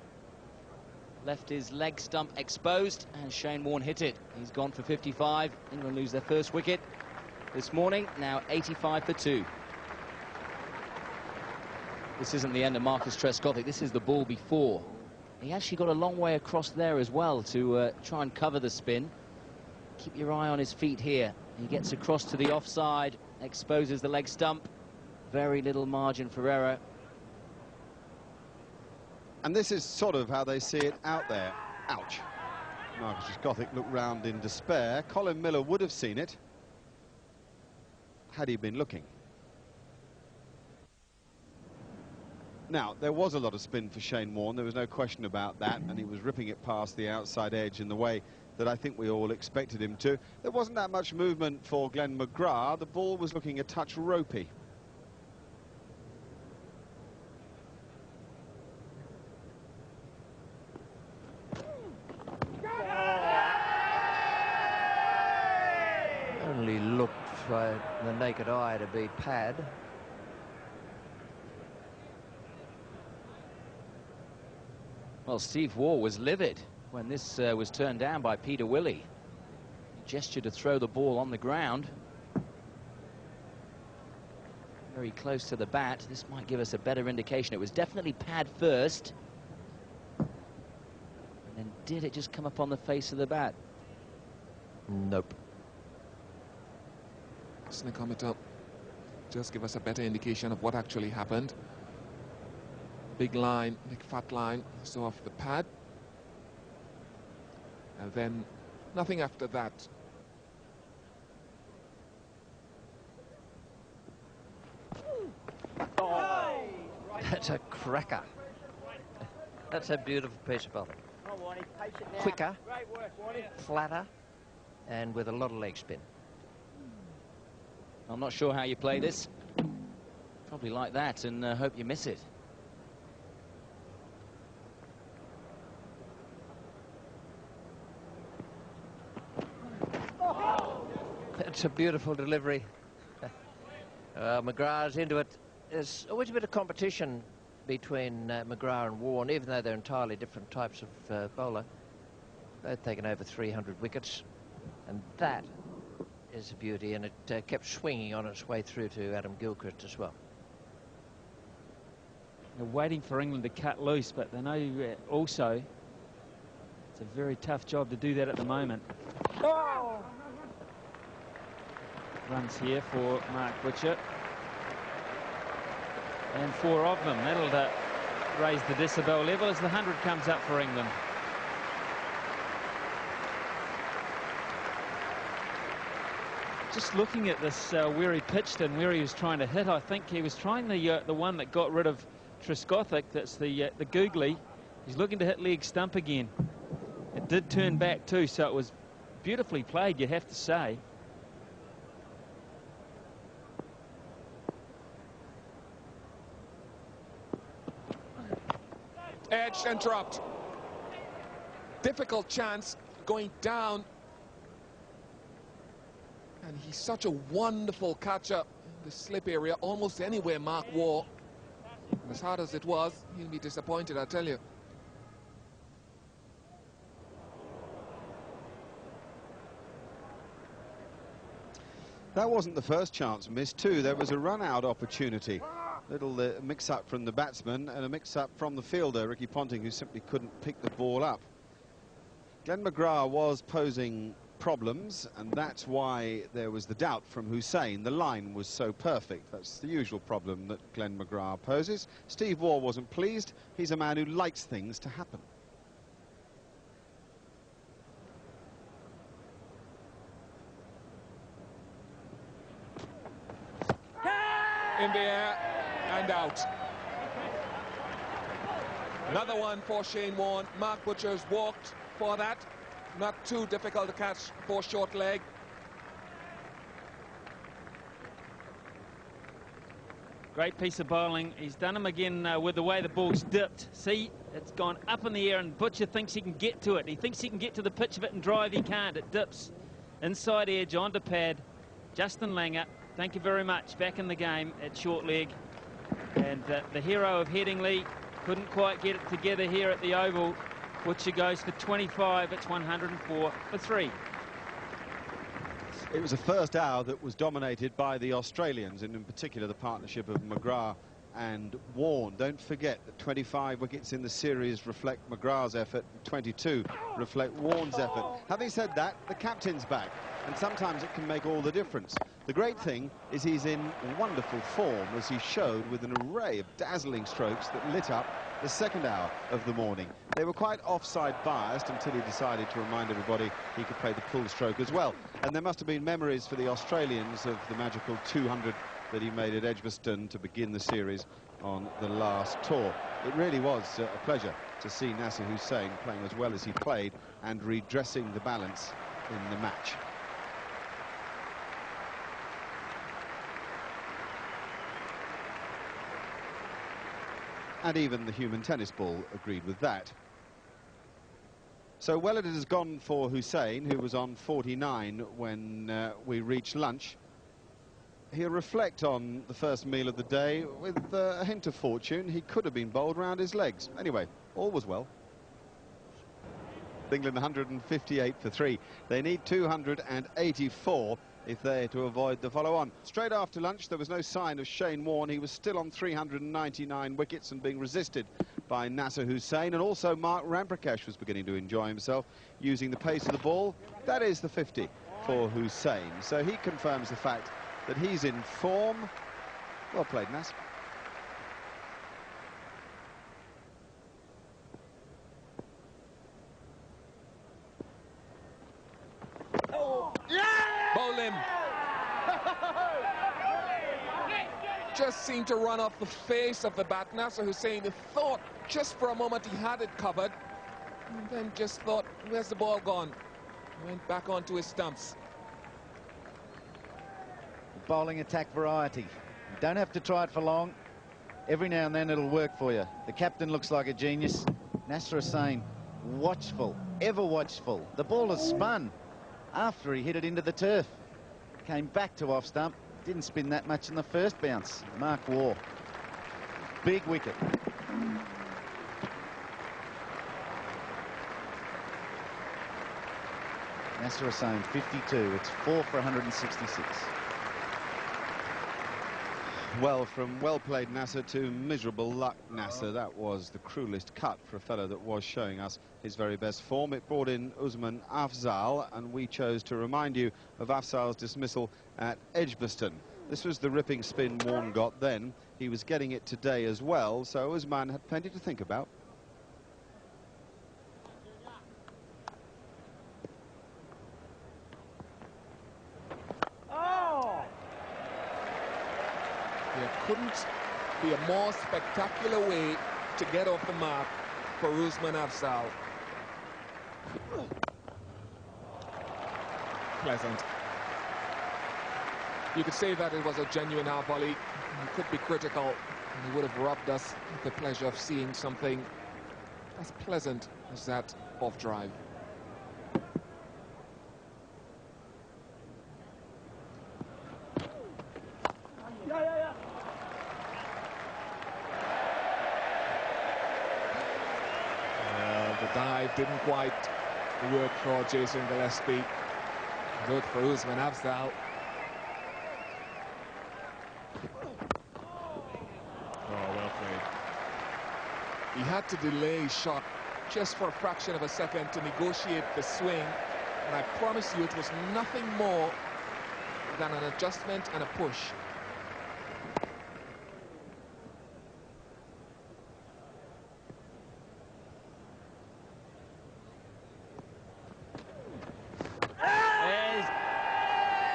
S3: Left his leg stump exposed, and Shane Warne hit it. He's gone for 55. England lose their first wicket this morning, now 85 for 2. This isn't the end of Marcus Trescothick. This is the ball before. He actually got a long way across there as well to try and cover the spin. Keep your eye on his feet here. He gets across to the offside, exposes the leg stump. Very little margin for error.
S5: And this is sort of how they see it out there. Ouch. Marcus Trescothick looked round in despair. Colin Miller would have seen it had he been looking. Now, there was a lot of spin for Shane Warne, there was no question about that, and he was ripping it past the outside edge in the way that I think we all expected him to. There wasn't that much movement for Glenn McGrath. The ball was looking a touch ropey.
S4: Only looked by the naked eye to be pad.
S3: Well, Steve Waugh was livid when this was turned down by Peter Willey. He gestured to throw the ball on the ground. Very close to the bat. This might give us a better indication. It was definitely pad first. And then did it just come up on the face of the bat?
S4: Nope.
S8: Sneakometer, just give us a better indication of what actually happened. Big line, big fat line, so off the pad. And then nothing after that.
S4: Oh, that's a cracker. That's a beautiful piece of bowling. Quicker, flatter, and with a lot of leg spin.
S3: I'm not sure how you play this. Probably like that and hope you miss it.
S4: It's a beautiful delivery. McGrath's into it. There's always a bit of competition between McGrath and Warne, even though they're entirely different types of bowler. Both taken over 300 wickets, and that is a beauty, and it kept swinging on its way through to Adam Gilchrist as well.
S6: They're waiting for England to cut loose, but they know also it's a very tough job to do that at the moment. Oh! Runs here for Mark Butcher. And 4 of them. That'll raise the decibel level as the 100 comes up for England. Just looking at this, where he pitched and where he was trying to hit, I think he was trying the one that got rid of Trescothick. That's the googly. He's looking to hit leg stump again. It did turn back too, so it was beautifully played, you have to say.
S8: Edge and dropped. Difficult chance going down. And he's such a wonderful catcher in the slip area, almost anywhere Mark Waugh. As hard as it was, he'll be disappointed, I tell you.
S5: That wasn't the first chance missed, too. There was a run-out opportunity. Little mix-up from the batsman and a mix-up from the fielder, Ricky Ponting, who simply couldn't pick the ball up. Glenn McGrath was posing problems, and that's why there was the doubt from Hussain. The line was so perfect. That's the usual problem that Glenn McGrath poses. Steve Waugh wasn't pleased. He's a man who likes things to happen.
S8: In the air and out. Another one for Shane Warne. Mark Butcher's walked for that. Not too difficult to catch for short leg.
S6: Great piece of bowling. He's done him again with the way the ball's dipped. See, it's gone up in the air and Butcher thinks he can get to it. He thinks he can get to the pitch of it and drive. He can't. It dips. Inside edge, onto pad. Justin Langer, thank you very much. Back in the game at short leg. And the hero of Headingley couldn't quite get it together here at the Oval. Butcher goes for 25. It's 104 for 3.
S5: It was a first hour that was dominated by the Australians, and in particular the partnership of McGrath and Warne. Don't forget that 25 wickets in the series reflect McGrath's effort, 22 reflect Warne's effort. Having said that, the captain's back, and sometimes it can make all the difference. The great thing is he's in wonderful form, as he showed with an array of dazzling strokes that lit up the second hour of the morning. They were quite offside biased until he decided to remind everybody he could play the pull stroke as well. And there must have been memories for the Australians of the magical 200 that he made at Edgbaston to begin the series on the last tour. It really was a pleasure to see Nasser Hussain playing as well as he played and redressing the balance in the match. And even the human tennis ball agreed with that. So well it has gone for Hussain, who was on 49 when we reached lunch. He'll reflect on the first meal of the day with a hint of fortune. He could have been bowled round his legs. Anyway, all was well. England 158 for 3. They need 284 if they're to avoid the follow-on. Straight after lunch, there was no sign of Shane Warne. He was still on 399 wickets and being resisted by Nasser Hussain. And also Mark Ramprakash was beginning to enjoy himself using the pace of the ball. That is the 50 for Hussain. So he confirms the fact that he's in form. Well played, Nasser.
S8: Bowl him. Just seemed to run off the face of the bat. Nasser Hussain thought just for a moment he had it covered, and then just thought, where's the ball gone? Went back onto his stumps.
S7: Bowling attack variety. You don't have to try it for long. Every now and then it'll work for you. The captain looks like a genius. Nasser Hussain, watchful, ever watchful. The ball has spun after he hit it into the turf. Came back to off stump. Didn't spin that much in the first bounce. Mark Waugh. Big wicket. Nasser Hussain, 52. It's 4 for 166.
S5: Well, from well-played Nasser to miserable luck Nasser. That was the cruelest cut for a fellow that was showing us his very best form. It brought in Usman Afzal, and we chose to remind you of Afzal's dismissal at Edgbaston. This was the ripping spin Warne got then. He was getting it today as well, so Usman had plenty to think about.
S8: There couldn't be a more spectacular way to get off the mark for Usman Afzal. Pleasant. You could say that it was a genuine half volley. You could be critical, and he would have robbed us of the pleasure of seeing something as pleasant as that off drive. The dive didn't quite work for Jason Gillespie. Good for Usman Afzal. He had to delay his shot just for a fraction of a second to negotiate the swing. And I promise you, it was nothing more than an adjustment and a push.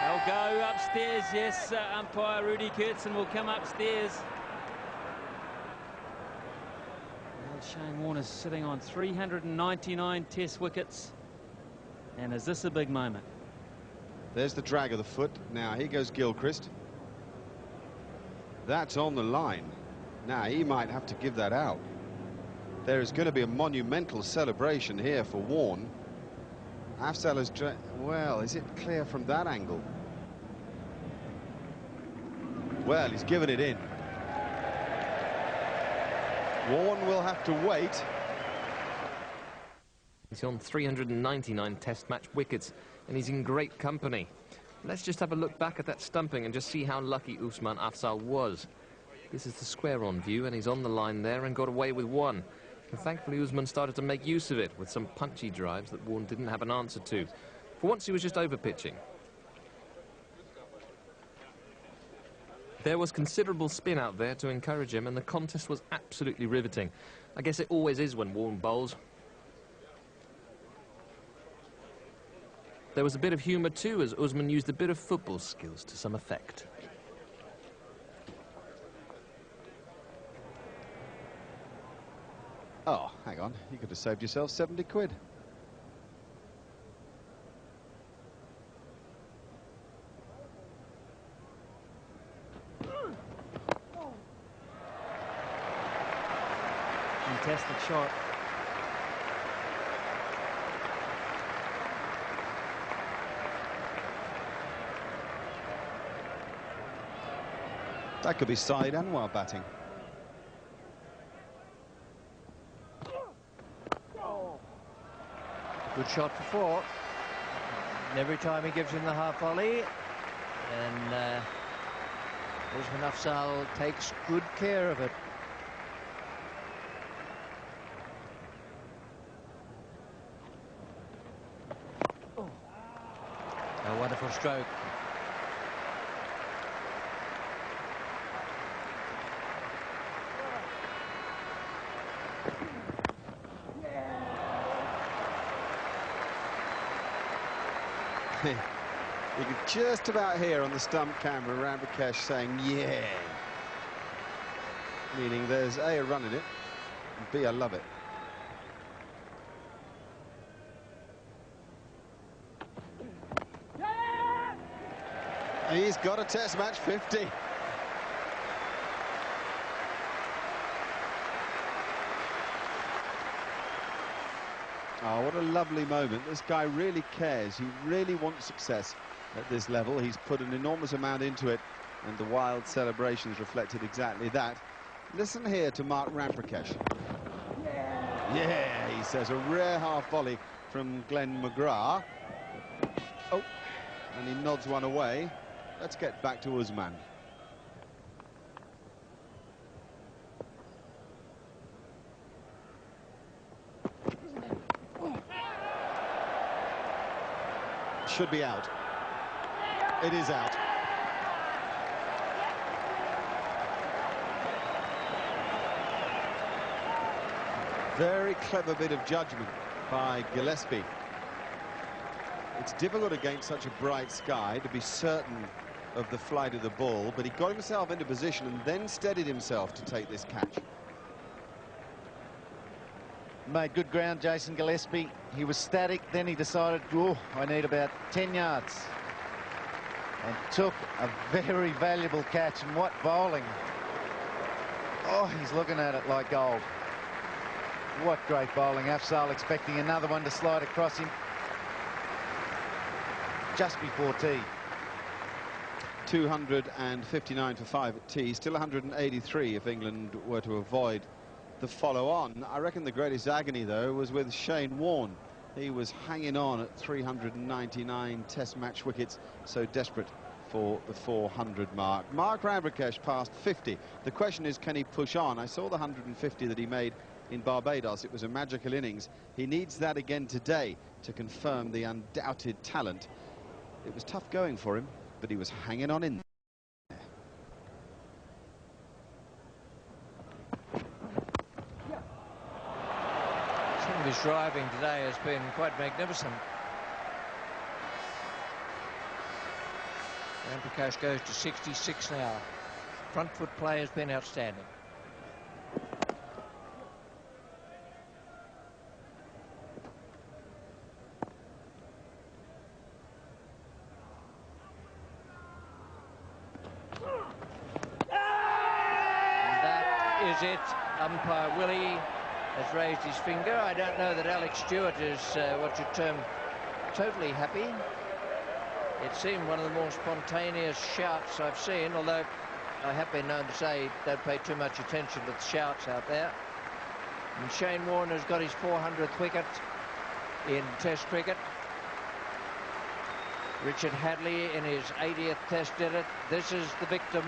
S6: They'll go upstairs, yes. Umpire Rudy Kurtzen will come upstairs. Well, Shane Warne's sitting on 399 test wickets. And is this a big moment?
S5: There's the drag of the foot. Now, here goes Gilchrist. That's on the line. Now, he might have to give that out. There is going to be a monumental celebration here for Warne. Afzal has... Well, is it clear from that angle? Well, he's given it in. Warne will have to wait.
S1: He's on 399 test match wickets, and he's in great company. Let's just have a look back at that stumping and just see how lucky Usman Afzal was. This is the square-on view, and he's on the line there and got away with one. And thankfully, Usman started to make use of it with some punchy drives that Warne didn't have an answer to. For once, he was just over-pitching. There was considerable spin out there to encourage him, and the contest was absolutely riveting. I guess it always is when Warne bowls. There was a bit of humour too, as Usman used a bit of football skills to some effect.
S5: Oh, hang on. You could have saved yourself 70 quid.
S6: Fantastic shot.
S5: That could be Saeed Anwar batting.
S4: Good shot for four. And every time he gives him the half volley, and Usman Afzal takes good care of it. A wonderful stroke.
S5: You could just about hear on the stump camera Ramprakash saying, yeah. Meaning there's A, a run in it, and B, I love it. He's got a test match 50. Oh, what a lovely moment. This guy really cares. He really wants success at this level. He's put an enormous amount into it, and the wild celebrations reflected exactly that. Listen here to Mark Ramprakash. Yeah, he says, a rare half volley from Glenn McGrath. Oh, and he nods one away. Let's get back to Usman. Should be out. It is out. Very clever bit of judgment by Gillespie. It's difficult against such a bright sky to be certain of the flight of the ball, but he got himself into position and then steadied himself to take this catch.
S7: Made good ground, Jason Gillespie. He was static, then he decided, oh, I need about 10 yards. And took a very valuable catch, and what bowling. Oh, he's looking at it like gold. What great bowling. Afzal expecting another one to slide across him just before tea.
S5: 259 for 5 at tea, still 183 if England were to avoid the follow-on. I reckon the greatest agony, though, was with Shane Warne. He was hanging on at 399 test match wickets, so desperate for the 400 mark. Mark Ramprakash passed 50. The question is, can he push on? I saw the 150 that he made in Barbados. It was a magical innings. He needs that again today to confirm the undoubted talent. It was tough going for him, but he was hanging on in.
S4: Some of his driving today has been quite magnificent. Ramprakash goes to 66 now. Front foot play has been outstanding. And that is it. Umpire Willie has raised his finger. I don't know that Alex Stewart is what you'd term totally happy. It seemed one of the more spontaneous shouts I've seen, although I have been known to say don't pay too much attention to the shouts out there. And Shane Warne has got his 400th wicket in Test cricket. Richard Hadley in his 80th Test did it. This is the victim.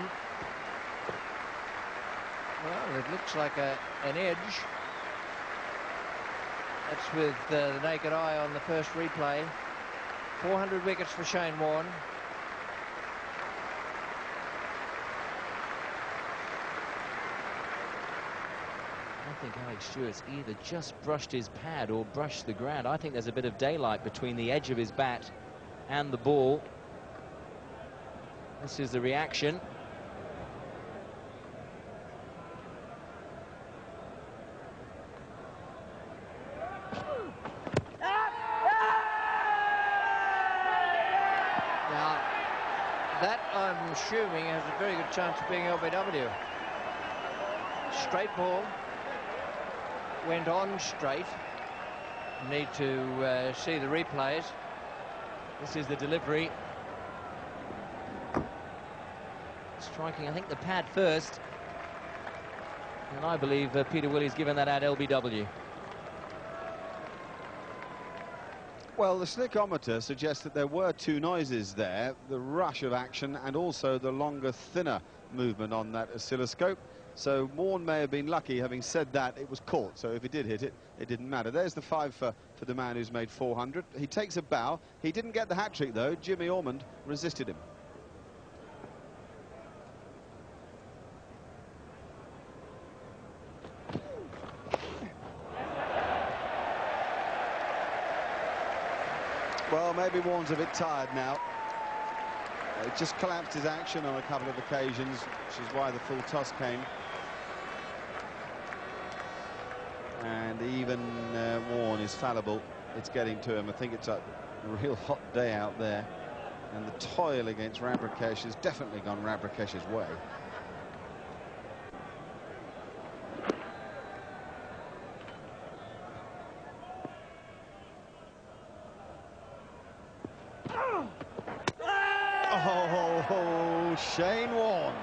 S4: Well, it looks like an edge. That's with the naked eye on the first replay. 400 wickets for Shane Warne.
S3: I think Alex Stewart's either just brushed his pad or brushed the ground. I think there's a bit of daylight between the edge of his bat and the ball. This is the reaction.
S4: I'm assuming has a very good chance of being LBW. Straight ball. Went on straight. Need to see the replays.
S3: This is the delivery. Striking, I think, the pad first. And I believe Peter Willey's given that out LBW.
S5: Well, the slickometer suggests that there were two noises there, the rush of action and also the longer, thinner movement on that oscilloscope. So Warne may have been lucky. Having said that, it was caught, so if he did hit it, it didn't matter. There's the 5 for the man who's made 400. He takes a bow. He didn't get the hat-trick, though. Jimmy Ormond resisted him. Well, maybe Warne's a bit tired now. It just collapsed his action on a couple of occasions, which is why the full toss came. And even Warne is fallible. It's getting to him. I think it's a real hot day out there. And the toil against Ramprakash has definitely gone Ramprakash way. Oh, Shane Warne.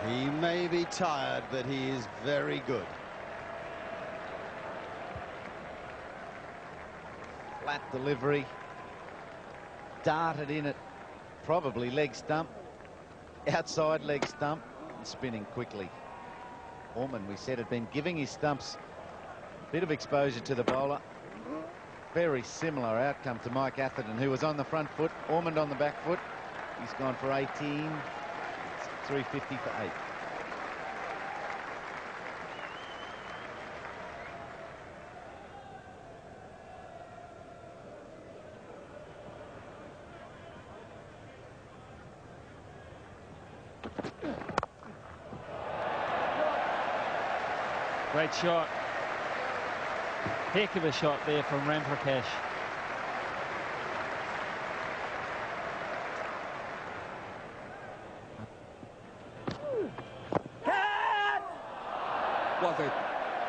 S5: He may be tired, but he is very good.
S7: Flat delivery. Darted in at probably leg stump. Outside leg stump. And spinning quickly. Ormond, we said, had been giving his stumps a bit of exposure to the bowler. Very similar outcome to Mike Atherton, who was on the front foot. Ormond on the back foot. He's gone for 18. It's 350 for 8.
S6: Great shot. Heck of a shot there from Ramprakash.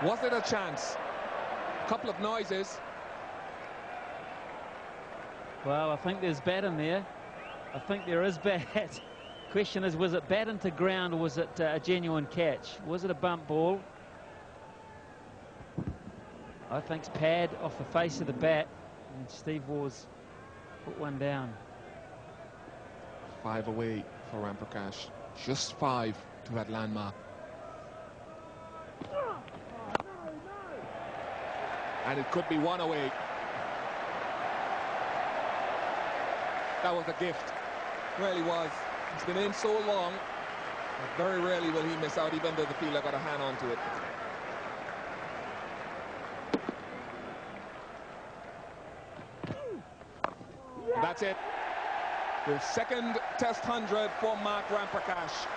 S8: Was it a chance? A couple of noises.
S6: Well, I think there's bat in there. I think there is bat. Question is, was it bat into ground or was it a genuine catch? Was it a bump ball? I think it's pad off the face of the bat, and Steve Waugh's put one down.
S8: 5 away for Ramprakash. Just 5. to that landmark. And it could be one away. That was a gift. Really was. He's been in so long. Very rarely will he miss out, even though the fielder got a hand onto it. That's it. The second Test 100 for Mark Ramprakash.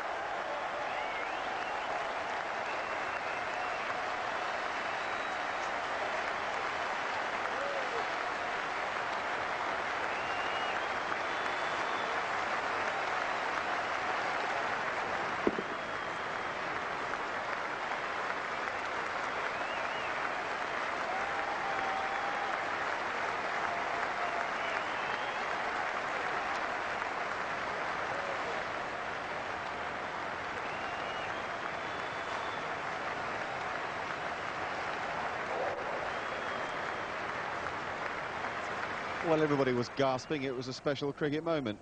S5: Well, everybody was gasping. It was a special cricket moment.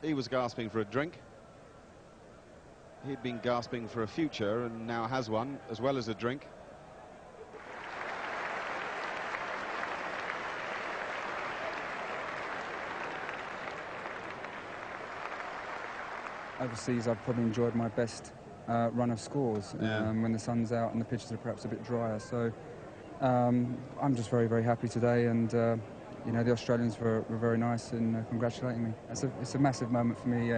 S5: He was gasping for a drink. He'd been gasping for a future and now has one, as well as a drink.
S11: Overseas, I've probably enjoyed my best run of scores when the sun's out and the pitches are perhaps a bit drier. So I'm just very, very happy today, and you know, the Australians were very nice in congratulating me. It's a massive moment for me.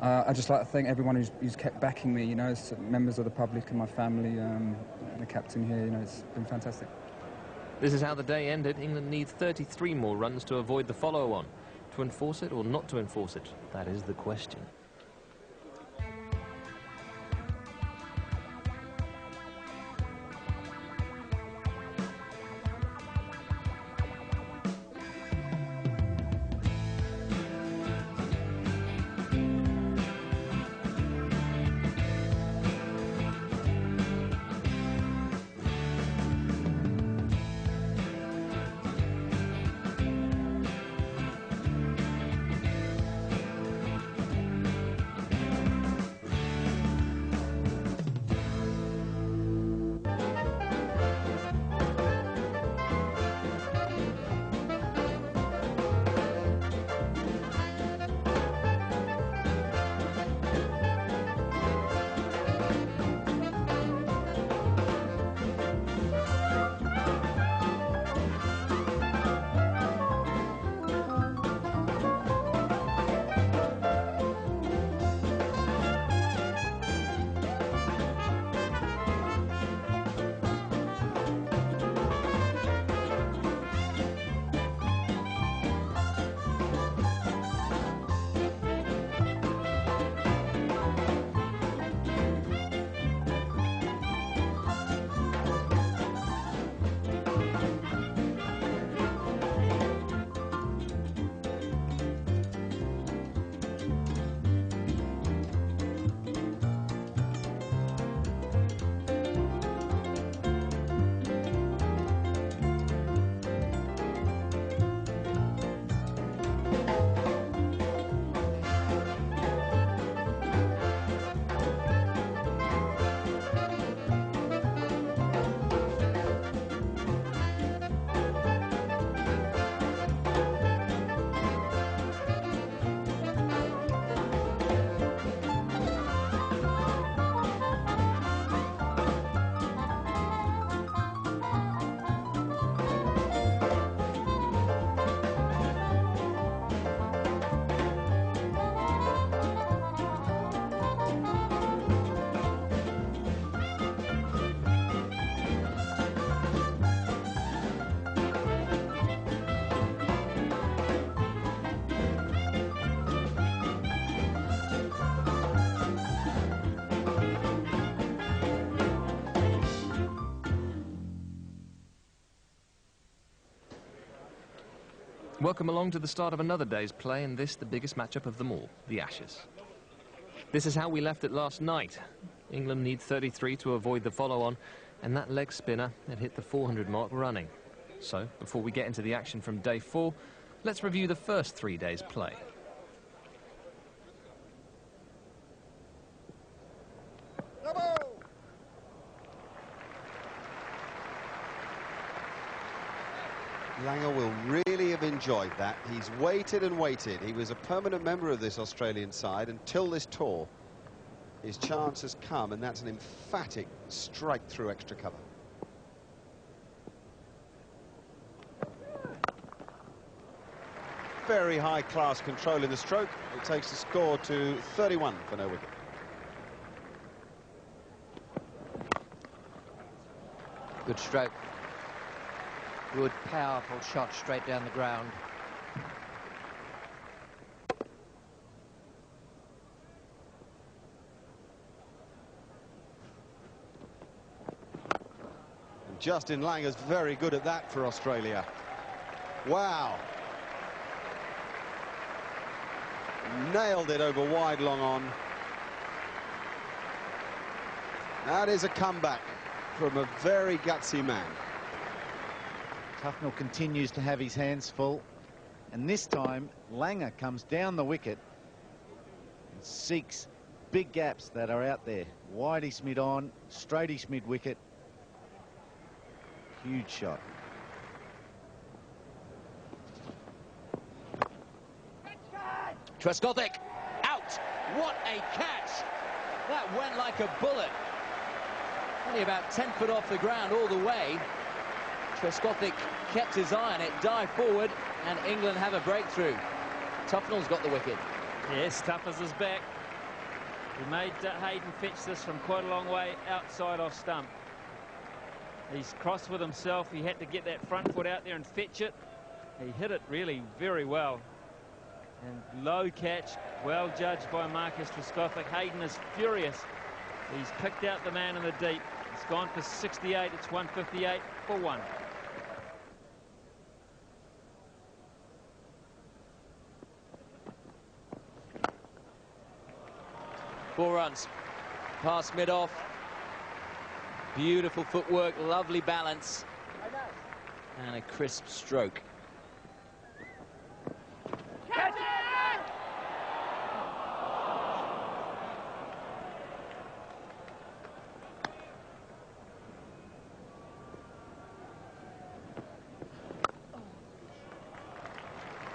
S11: I'd just like to thank everyone who's kept backing me, you know, members of the public and my family, and the captain here. You know, it's been fantastic.
S1: This is how the day ended. England need 33 more runs to avoid the follow-on. To enforce it or not to enforce it? That is the question. Welcome along to the start of another day's play, and this the biggest matchup of them all, the Ashes. This is how we left it last night. England need 33 to avoid the follow-on, and that leg spinner had hit the 400 mark running. So, before we get into the action from day 4, let's review the first 3 days' play.
S5: Langer will really have enjoyed that. He's waited and waited. He was a permanent member of this Australian side until this tour. His chance has come, and that's an emphatic strike through extra cover. Very high-class control in the stroke. It takes the score to 31 for no wicket.
S4: Good stroke. Good, powerful shot straight down the ground.
S5: And Justin Langer's very good at that for Australia. Wow. Nailed it over wide, long on. That is a comeback from a very gutsy man.
S7: Tufnell continues to have his hands full, and this time Langer comes down the wicket and seeks big gaps that are out there. Wideish mid on, straightish mid wicket. Huge shot.
S3: Trescothick out. What a catch! That went like a bullet. Only about 10 foot off the ground all the way. Trescothick kept his eye on it, dived forward, and England have a breakthrough. Tufnell's got the wicket.
S6: Yes, Tuffers is back. He made Hayden fetch this from quite a long way outside off stump. He's crossed with himself. He had to get that front foot out there and fetch it. He hit it really very well. And low catch, well judged by Marcus Trescothick. Hayden is furious. He's picked out the man in the deep. It's gone for 68. It's 158 for 1.
S3: 4 runs. Past mid-off. Beautiful footwork, lovely balance. And a crisp stroke.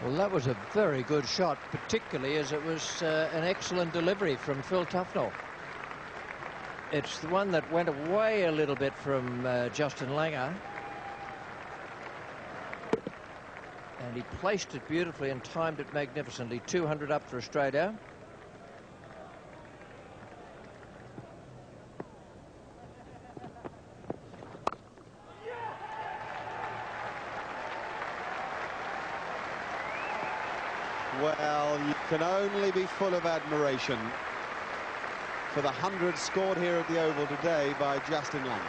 S4: Well, that was a very good shot, particularly as it was an excellent delivery from Phil Tufnell. It's the one that went away a little bit from Justin Langer. And he placed it beautifully and timed it magnificently. 200 up for Australia.
S5: Well, you can only be full of admiration for the 100 scored here at the Oval today by Justin Langer.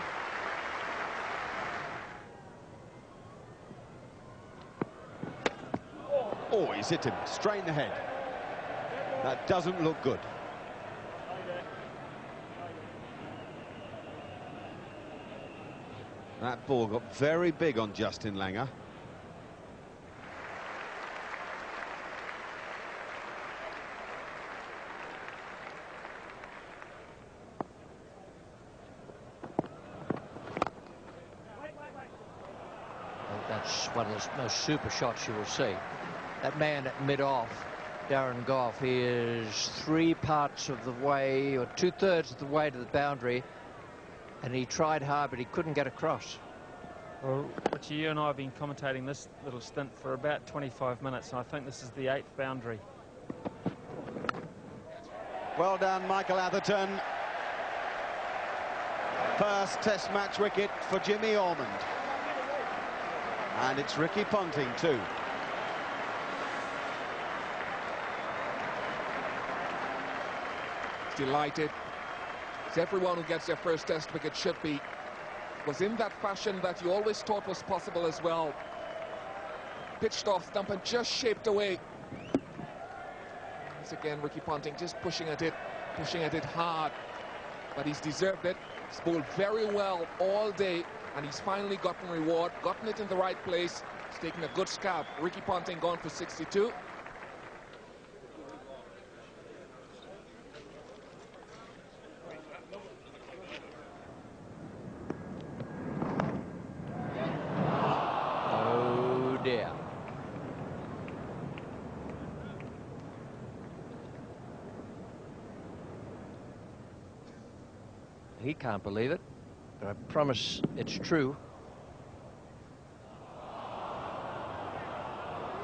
S5: Oh, he's hit him straight in the head. That doesn't look good. That ball got very big on Justin Langer.
S4: That's one of the most super shots you will see. That man at mid-off, Darren Gough, he is 3 parts of the way, or 2/3 of the way to the boundary, and he tried hard, but he couldn't get across.
S6: Well, Richie, you and I have been commentating this little stint for about 25 minutes, and I think this is the 8th boundary.
S5: Well done, Michael Atherton. First Test match wicket for Jimmy Ormond. And it's Ricky Ponting too.
S8: Delighted, as everyone who gets their first Test wicket should be. Was in that fashion that you always thought was possible as well. Pitched off stump and just shaped away. Once again, Ricky Ponting just pushing at it hard. But he's deserved it. He's bowled very well all day, and he's finally gotten reward, gotten it in the right place. He's taken a good scalp. Ricky Ponting gone for 62.
S4: he can't believe it, but I promise it's true.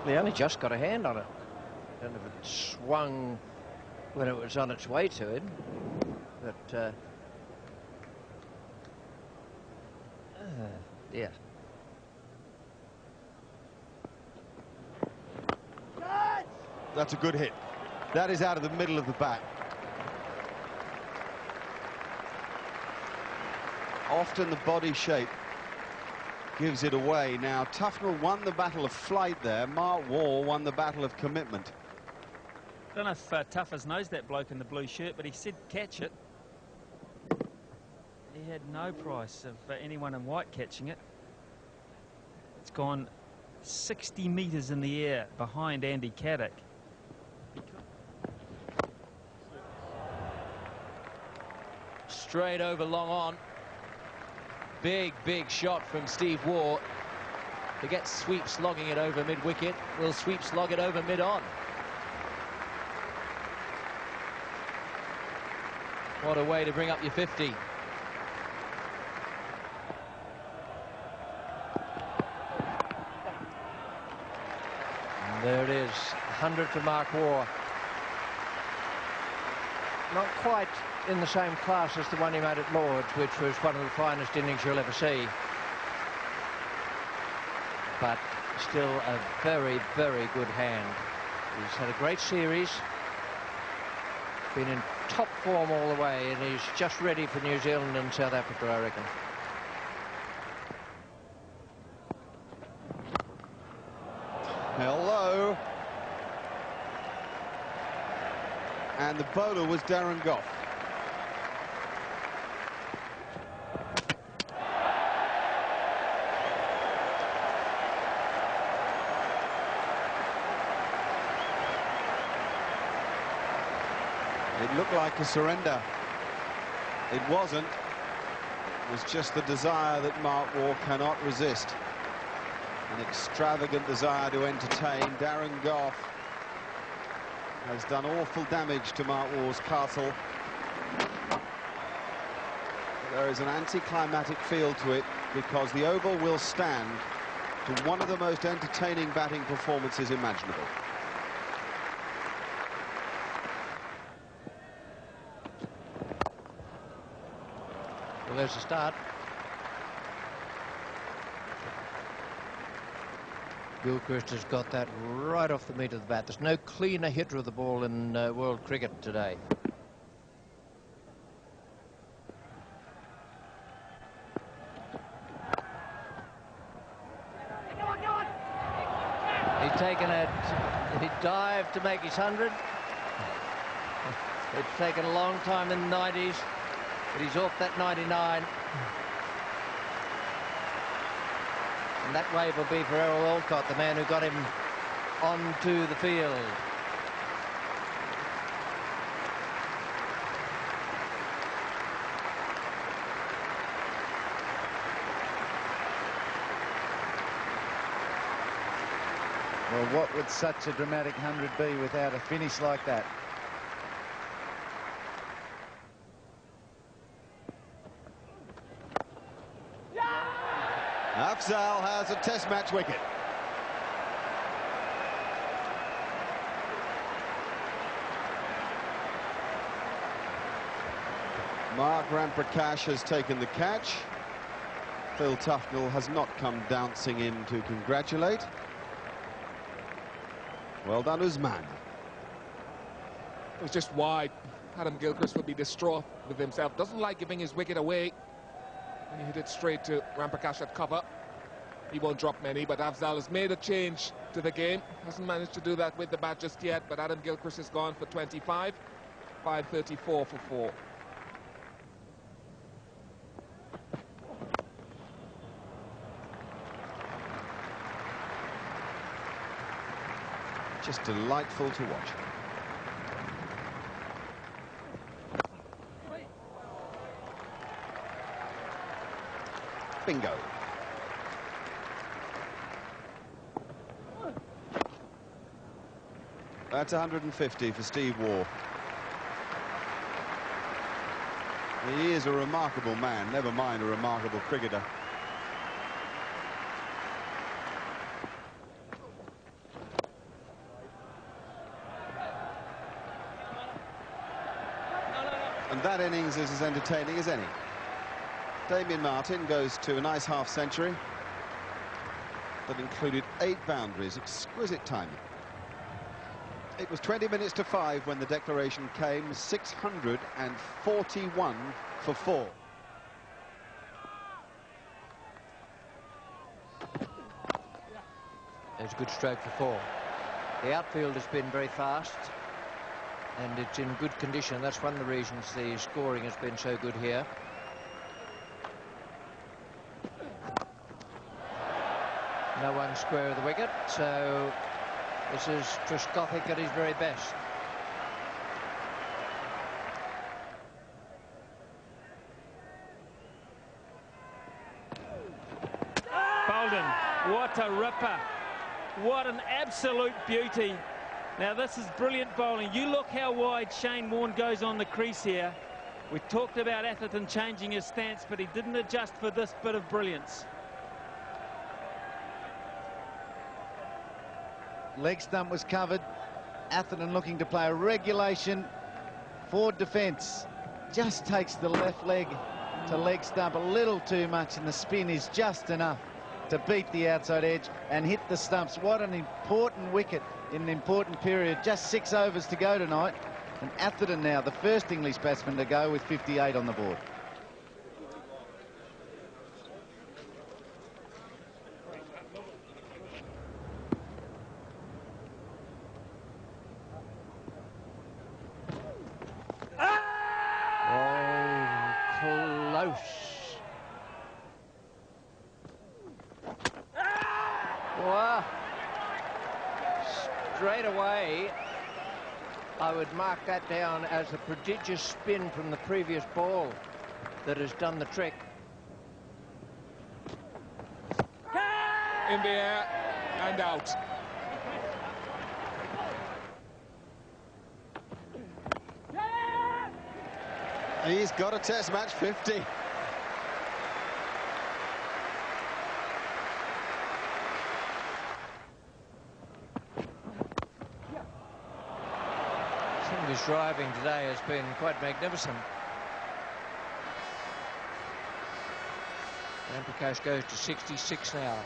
S4: He only just got a hand on it. I don't know if it swung when it was on its way to him, but yeah.
S5: That's a good hit. That is out of the middle of the bat. Often the body shape gives it away. Now, Tufnell won the battle of flight there. Mark Waugh won the battle of commitment.
S6: I don't know if Tuffers knows that bloke in the blue shirt, but he said catch it. He had no price of anyone in white catching it. It's gone 60 metres in the air behind Andy Caddick.
S3: Straight over, long on. Big, big shot from Steve Waugh. To get Sweep slogging it over mid-wicket. Will Sweep slog it over mid-on? What a way to bring up your 50. And
S4: there it is, 100 for Mark Waugh. Not quite in the same class as the one he made at Lord's, which was one of the finest innings you'll ever see. But still a very, very good hand. He's had a great series. Been in top form all the way, and he's just ready for New Zealand and South Africa, I reckon.
S5: Hello. And the bowler was Darren Gough. It looked like a surrender. It wasn't. It was just the desire that Mark Waugh cannot resist. An extravagant desire to entertain. Darren Gough has done awful damage to Mark Waugh's castle. There is an anticlimactic feel to it because the Oval will stand to one of the most entertaining batting performances imaginable.
S4: Well, there's a start. Gilchrist has got that right off the meat of the bat. There's no cleaner hitter of the ball in world cricket today. He's taken it. He dived to make his 100. It's taken a long time in the 90s, but he's off that 99. And that wave will be for Errol Alcott, the man who got him onto the field.
S7: Well, what would such a dramatic 100 be without a finish like that?
S5: Afzal has a test match wicket. Mark Ramprakash has taken the catch. Phil Tufnell has not come dancing in to congratulate. Well done, Usman.
S8: It was just wide. Adam Gilchrist would be distraught with himself. Doesn't like giving his wicket away. And he hit it straight to Ramprakash at cover. He won't drop many, but Afzal has made a change to the game. Hasn't managed to do that with the bat just yet, but Adam Gilchrist has gone for 25. 5:34 for 4.
S5: Just delightful to watch. Bingo. That's 150 for Steve Waugh. He is a remarkable man, never mind a remarkable cricketer. And that innings is as entertaining as any. Damien Martyn goes to a nice half-century that included 8 boundaries. Exquisite timing. It was 20 minutes to 5 when the declaration came. 641 for 4.
S4: It's a good stroke for 4. The outfield has been very fast and it's in good condition. That's one of the reasons the scoring has been so good here. No one square of the wicket, so this is Trescothick at his very best.
S6: Bolden, what a ripper. What an absolute beauty. Now this is brilliant bowling. You look how wide Shane Warne goes on the crease here. We talked about Atherton changing his stance, but he didn't adjust for this bit of brilliance.
S7: Leg stump was covered. Atherton looking to play a regulation forward defence. Just takes the left leg to leg stump a little too much, and the spin is just enough to beat the outside edge and hit the stumps. What an important wicket in an important period. Just 6 overs to go tonight, and Atherton now the first English batsman to go with 58 on the board.
S4: Straight away, I would mark that down as a prodigious spin from the previous ball that has done the trick.
S8: In the air and out.
S5: He's got a Test match 50.
S4: Some of his driving today has been quite magnificent. Ram Prakash goes to 66 now.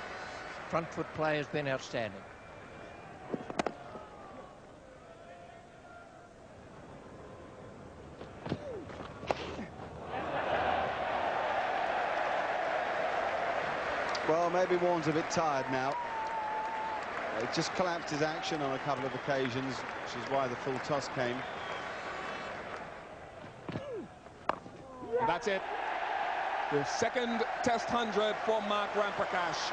S4: Front foot play has been outstanding.
S5: Well, maybe Warne's a bit tired now. It just collapsed his action on a couple of occasions, which is why the full toss came.
S8: That's it. The second Test 100 for Mark Ram Prakash.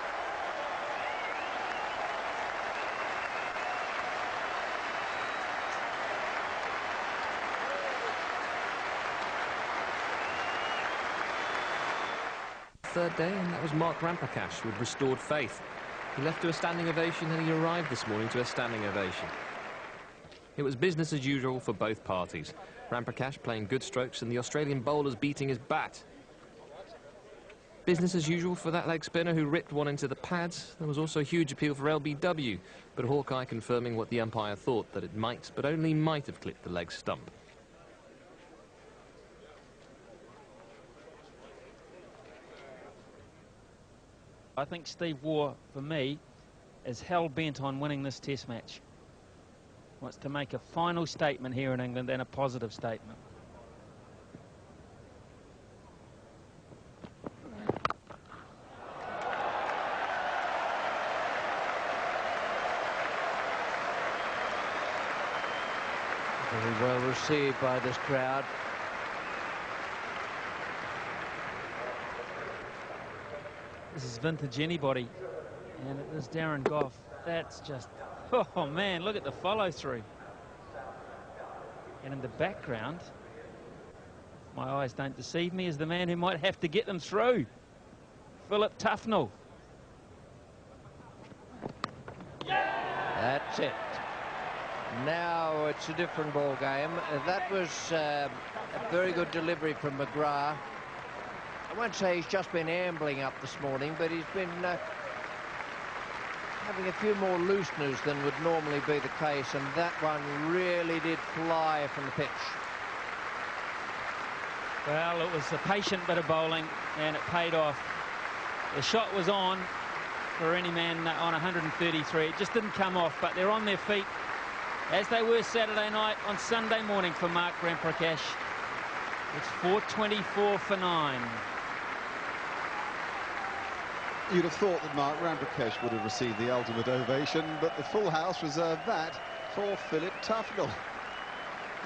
S1: Third day, and that was Mark Ram Prakash with restored faith. He left to a standing ovation and he arrived this morning to a standing ovation. It was business as usual for both parties. Ram Prakash playing good strokes and the Australian bowlers beating his bat. Business as usual for that leg spinner who ripped one into the pads. There was also a huge appeal for LBW, but Hawkeye confirming what the umpire thought, that it might, but only might have clipped the leg stump.
S6: I think Steve Waugh, for me, is hell-bent on winning this Test match. Wants to make a final statement here in England and a positive statement.
S4: Very well received by this crowd.
S6: This is vintage anybody, and it is Darren Gough. That's just, oh man, look at the follow through. And in the background, my eyes don't deceive me, is the man who might have to get them through, Philip Tufnell.
S4: That's it. Now it's a different ball game. That was A very good delivery from McGrath. I won't say he's just been ambling up this morning, but he's been having a few more looseners than would normally be the case, and that one really did fly from the pitch.
S6: Well, it was a patient bit of bowling, and it paid off. The shot was on for any man on 133. It just didn't come off, but they're on their feet, as they were Saturday night on Sunday morning for Mark Ramprakash. It's 4:24 for 9.
S5: You'd have thought that Mark Ramprakash would have received the ultimate ovation, but the full house reserved that for Philip Tufnell.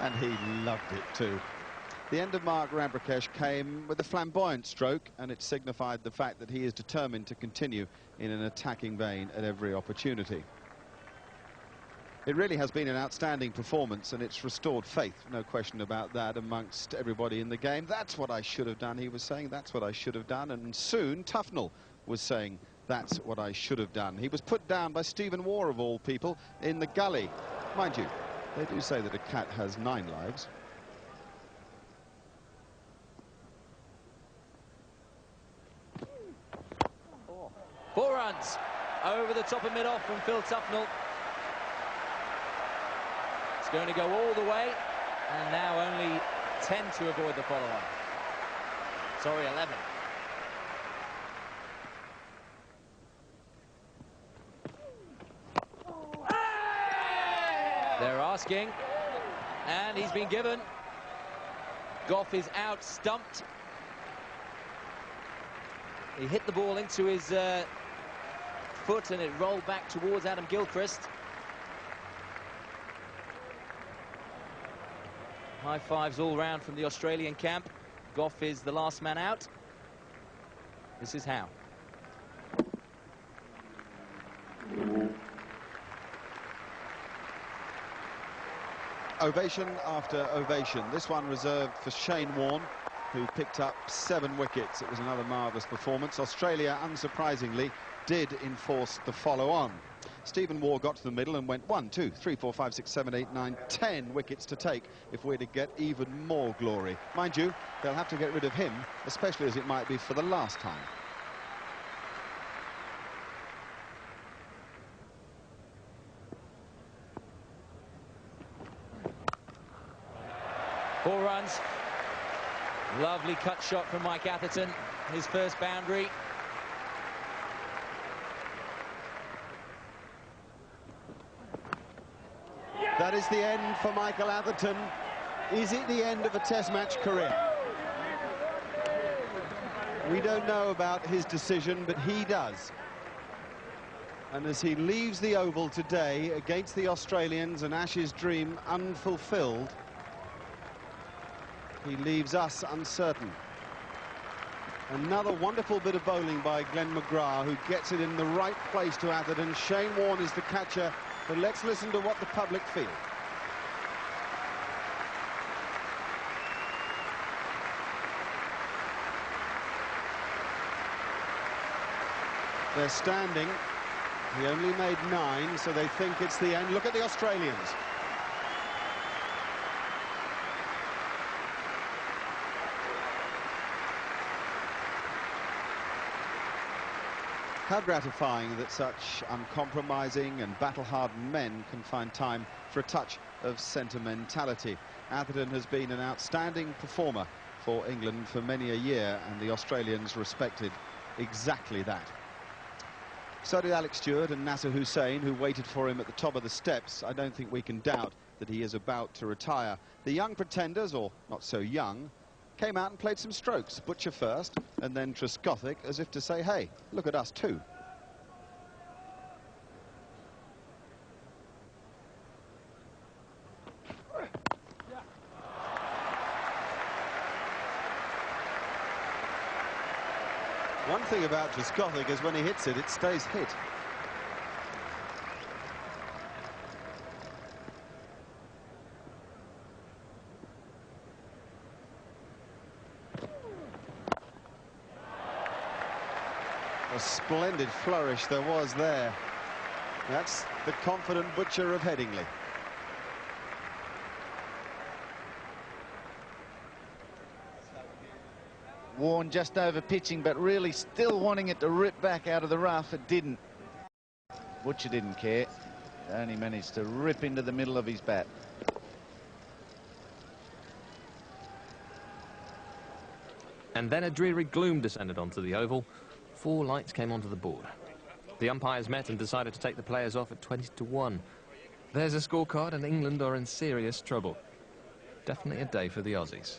S5: And he loved it too. The end of Mark Ramprakash came with a flamboyant stroke, and it signified the fact that he is determined to continue in an attacking vein at every opportunity. It really has been an outstanding performance, and it's restored faith, no question about that, amongst everybody in the game. That's what I should have done, he was saying. That's what I should have done. And soon Tufnell was saying, that's what I should have done. He was put down by Stephen Waugh, of all people, in the gully. Mind you, they do say that a cat has 9 lives.
S3: Four runs over the top of mid-off from Phil Tufnell. It's going to go all the way, and now only 10 to avoid the follow-on. Sorry, 11. They're asking, and he's been given. Gough is out, stumped. He hit the ball into his foot, and it rolled back towards Adam Gilchrist. High fives all round from the Australian camp. Gough is the last man out. This is Howe.
S5: Ovation after ovation. This one reserved for Shane Warne, who picked up 7 wickets. It was another marvellous performance. Australia, unsurprisingly, did enforce the follow-on. Stephen Waugh got to the middle and went 1, 2, 3, 4, 5, 6, 7, 8, 9, 10 wickets to take if we're to get even more glory. Mind you, they'll have to get rid of him, especially as it might be for the last time.
S3: Four runs. Lovely cut shot from Mike Atherton, his first boundary.
S5: That is the end for Michael Atherton. Is it the end of a Test match career? We don't know about his decision, but he does. And as he leaves the Oval today against the Australians, an Ashes dream unfulfilled, he leaves us uncertain. Another wonderful bit of bowling by Glenn McGrath, who gets it in the right place to Atherton. Shane Warne is the catcher, but let's listen to what the public feel. They're standing. He only made 9, so they think it's the end. Look at the Australians. How gratifying that such uncompromising and battle-hardened men can find time for a touch of sentimentality. Atherton has been an outstanding performer for England for many a year, and the Australians respected exactly that. So did Alex Stewart and Nasser Hussain, who waited for him at the top of the steps. I don't think we can doubt that he is about to retire. The young pretenders, or not so young, came out and played some strokes. Butcher first, and then Trescothick, as if to say, hey, look at us too. One thing about Trescothick is when he hits it, it stays hit. A splendid flourish there was there. That's the confident Butcher of Headingley.
S7: Warne just over pitching, but really still wanting it to rip back out of the rough. It didn't. Butcher didn't care. Only managed to rip into the middle of his bat.
S1: And then a dreary gloom descended onto the oval. 4 lights came onto the board. The umpires met and decided to take the players off at 20-1. There's a scorecard, and England are in serious trouble. Definitely a day for the Aussies.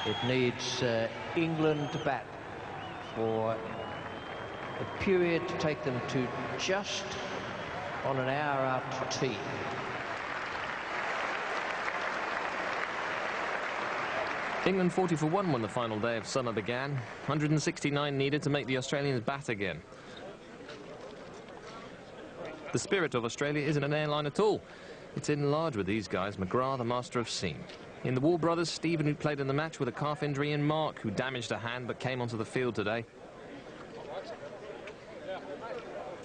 S4: It needs England to bat for a period to take them to just on an hour after tea.
S1: England 40-1 when the final day of summer began. 169 needed to make the Australians bat again. The spirit of Australia isn't an airline at all. It's in large with these guys. McGrath, the master of seam. In the Wall brothers, Stephen, who played in the match with a calf injury, and Mark, who damaged a hand but came onto the field today.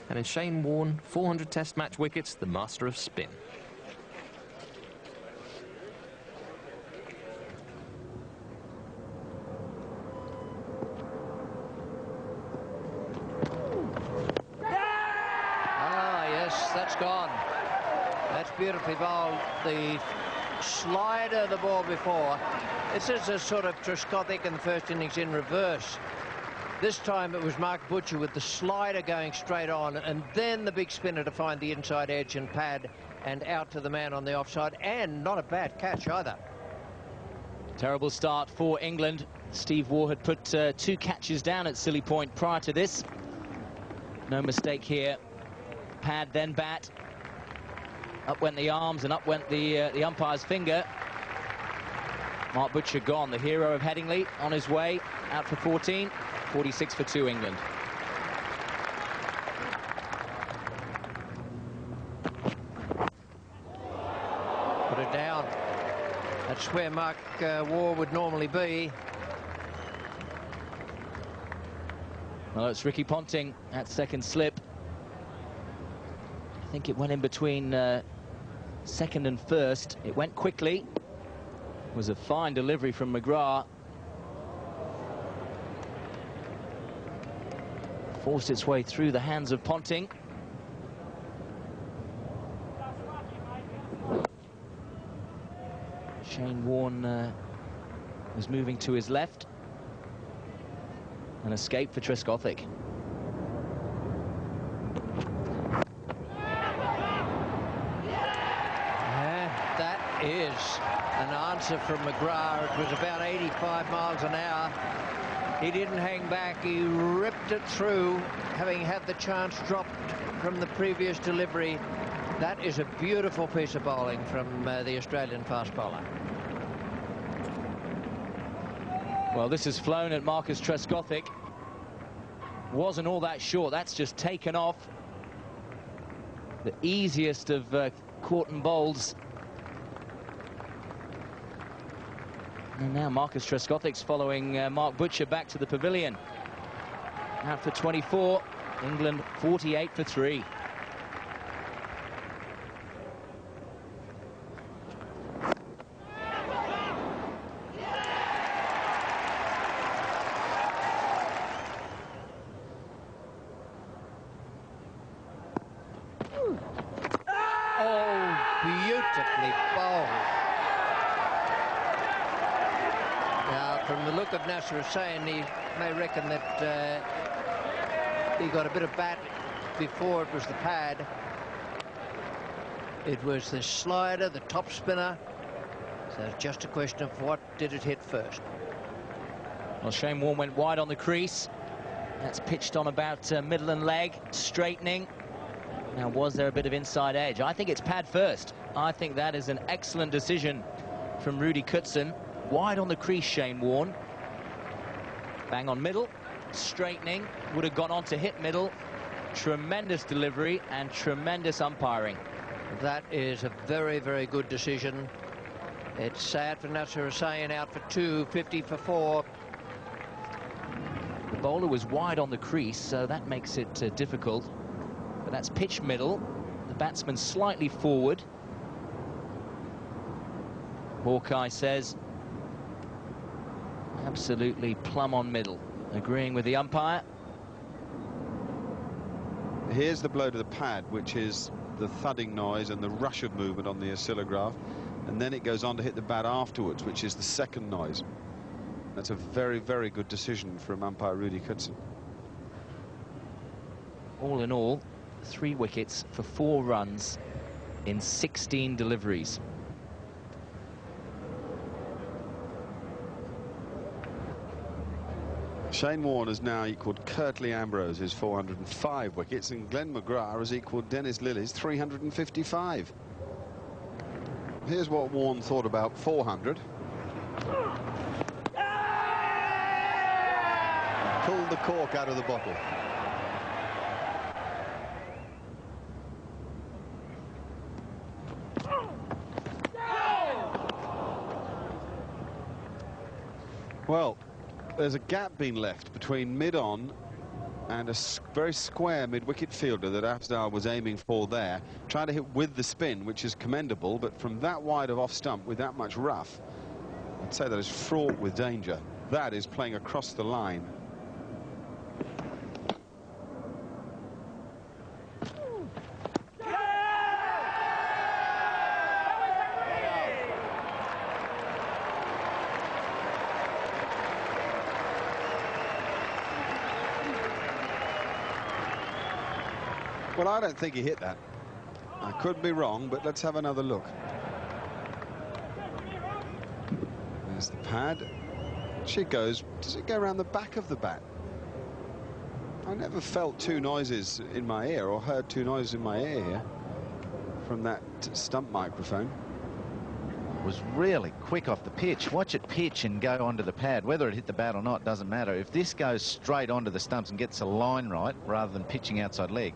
S1: And in Shane Warne, 400 test match wickets, the master of spin.
S4: Ah, yes, that's gone. That's beautifully bowled. The slider the ball before. This is a sort of Trescothick in the first innings in reverse. This time it was Mark Butcher with the slider going straight on, and then the big spinner to find the inside edge and pad and out to the man on the offside, and not a bad catch either.
S3: Terrible start for England. Steve Waugh had put 2 catches down at Silly Point prior to this. No mistake here. Pad, then bat. Up went the arms and up went the umpire's finger. Mark Butcher gone, the hero of Headingley, on his way out for 14. 46 for 2 England.
S4: Put it down. That's where Mark Waugh would normally be.
S3: Well, it's Ricky Ponting at second slip. I think it went in between second and first. It went quickly. It was a fine delivery from McGrath. Forced its way through the hands of Ponting. Shane Warne was moving to his left. An escape for Trescothick.
S4: That is an answer from McGrath. It was about 85 miles an hour. He didn't hang back. He ripped it through, having had the chance dropped from the previous delivery. That is a beautiful piece of bowling from the Australian fast bowler.
S3: Well, this has flown at Marcus Trescothick. Wasn't all that short. That's just taken off. The easiest of caught and bowls. And now Marcus Trescothick's following Mark Butcher back to the pavilion. Out for 24, England 48 for 3.
S4: Oh, beautifully bowled. Now, from the look of Nasser Hussain, he may reckon that he got a bit of bat before it was the pad. It was the slider, the top spinner. So it's just a question of what did it hit first.
S3: Well, Shane Warne went wide on the crease. That's pitched on about middle and leg, straightening. Now, was there a bit of inside edge? I think it's pad first. I think that is an excellent decision from Rudy Kutzen. Wide on the crease, Shane Warne. Bang on middle, straightening, would have gone on to hit middle. Tremendous delivery and tremendous umpiring.
S4: That is a very, very good decision. It's sad for Nasser Hussain, out for 2, 50 for 4.
S3: The bowler was wide on the crease, so that makes it difficult. But that's pitch middle. The batsman slightly forward. Hawkeye says absolutely plumb on middle, agreeing with the umpire.
S5: Here's the blow to the pad, which is the thudding noise and the rush of movement on the oscillograph, and then it goes on to hit the bat afterwards, which is the second noise. That's a very, very good decision from umpire Rudi Koetzen.
S3: All in all, 3 wickets for 4 runs in 16 deliveries.
S5: Shane Warne has now equalled Curtly Ambrose's 405 wickets, and Glenn McGrath has equalled Dennis Lilly's 355. Here's what Warne thought about 400. Pulled the cork out of the bottle. Well, there's a gap being left between mid-on and a very square mid-wicket fielder that Afzaal was aiming for there, trying to hit with the spin, which is commendable, but from that wide of off-stump with that much rough, I'd say that is fraught with danger. That is playing across the line. Well, I don't think he hit that. I could be wrong, but let's have another look. There's the pad. She goes. Does it go around the back of the bat? I never felt 2 noises in my ear, or heard 2 noises in my ear here from that stump microphone.
S7: Was really quick off the pitch. Watch it pitch and go onto the pad. Whether it hit the bat or not doesn't matter. If this goes straight onto the stumps and gets a line right rather than pitching outside leg,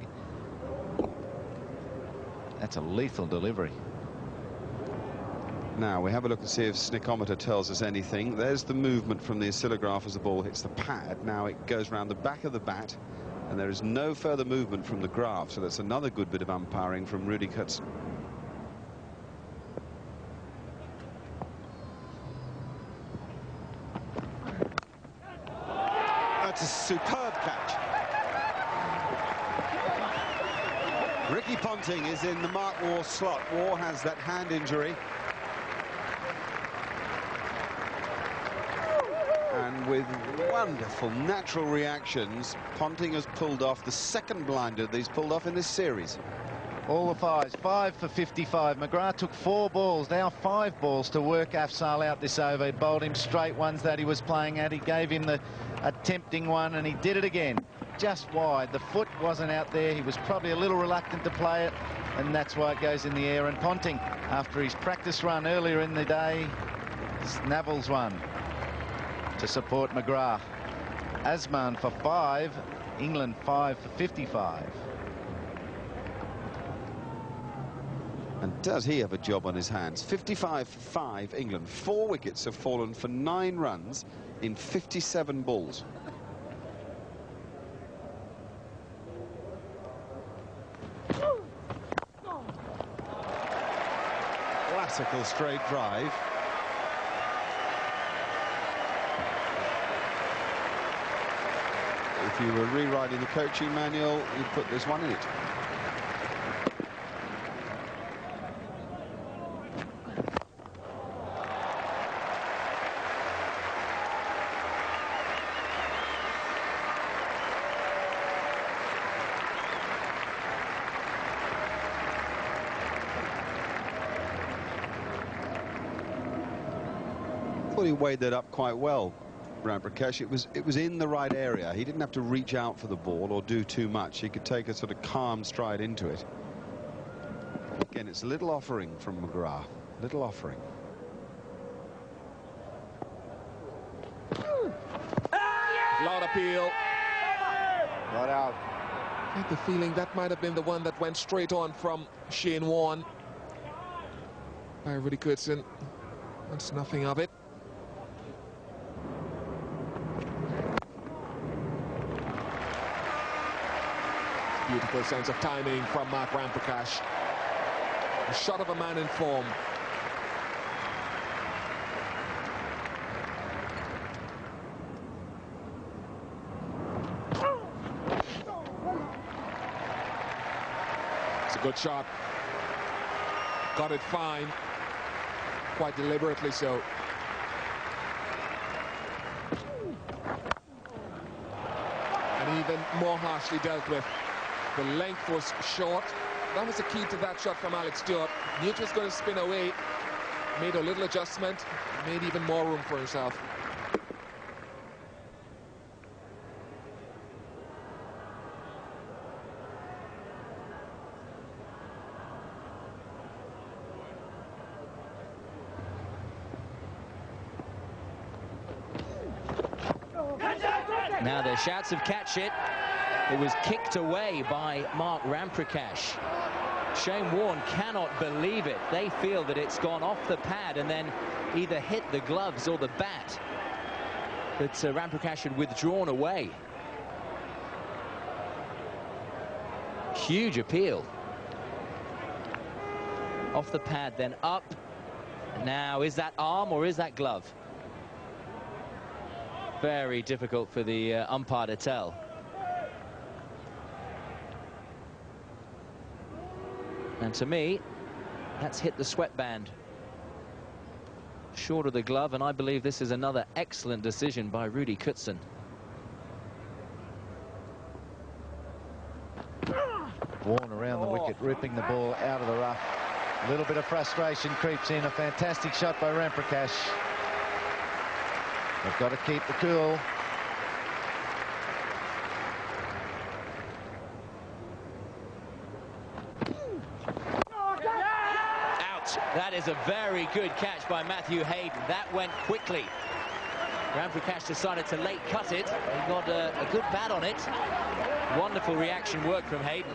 S7: that's a lethal delivery.
S5: Now we have a look and see if Snickometer tells us anything. There's the movement from the oscillograph as the ball hits the pad. Now it goes round the back of the bat, and there is no further movement from the graph, so that's another good bit of umpiring from Rudi Koetzen. That's a superb catch. Ricky Ponting is in the Mark Waugh slot. Waugh has that hand injury. And with wonderful natural reactions, Ponting has pulled off the second blinder that he's pulled off in this series.
S7: All the 5s, 5 for 55. McGrath took 4 balls, now 5 balls to work Afzaal out this over. He bowled him straight ones that he was playing at. He gave him a tempting one, and he did it again. Just wide. The foot wasn't out there. He was probably a little reluctant to play it, and that's why it goes in the air. And Ponting, after his practice run earlier in the day, snavels one to support McGrath. Asman for 5, England 5 for 55.
S5: And does he have a job on his hands? 55 for 5, England. 4 wickets have fallen for 9 runs in 57 balls. Classical straight drive. If you were rewriting the coaching manual, you'd put this one in it. I thought he weighed that up quite well, Ram Prakash. It was in the right area. He didn't have to reach out for the ball or do too much. He could take a sort of calm stride into it. Again, it's a little offering from McGrath. Little offering.
S8: appeal.
S7: Not out.
S8: I get the feeling that might have been the one that went straight on from Shane Warne by Rudy Kurtzen. That's nothing of it. Beautiful sense of timing from Mark Ramprakash. A shot of a man in form. It's a good shot. Got it fine. Quite deliberately so. And even more harshly dealt with. The length was short. That was the key to that shot from Alex Stewart. Knew it was going to spin away. Made a little adjustment. Made even more room for himself.
S3: Now there's shouts of catch it. It was kicked away by Mark Ramprakash. Shane Warne cannot believe it. They feel that it's gone off the pad and then either hit the gloves or the bat. But Ramprakash had withdrawn away. Huge appeal. Off the pad, then up. Now, is that arm or is that glove? Very difficult for the umpire to tell. And to me, that's hit the sweatband. Short of the glove, and I believe this is another excellent decision by Rudy Kurtzen.
S7: Warne around the wicket, ripping the ball out of the rough. A little bit of frustration creeps in. A fantastic shot by Ramprakash. They've got to keep the cool.
S3: That is a very good catch by Matthew Hayden. That went quickly. Ramprakash decided to late cut it. He got a good bat on it. Wonderful reaction work from Hayden.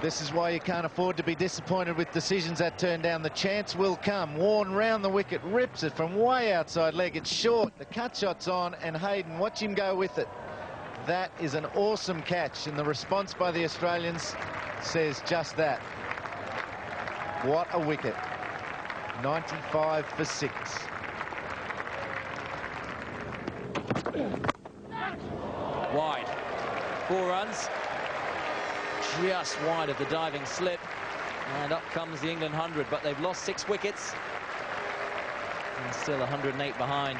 S7: This is why you can't afford to be disappointed with decisions that turn down. The chance will come. Warne round the wicket, rips it from way outside leg. It's short. The cut shot's on, and Hayden, watch him go with it. That is an awesome catch, and the response by the Australians says just that. What a wicket. 95 for 6.
S3: Wide. 4 runs. Just wide of the diving slip. And up comes the England 100, but they've lost 6 wickets. And still 108 behind.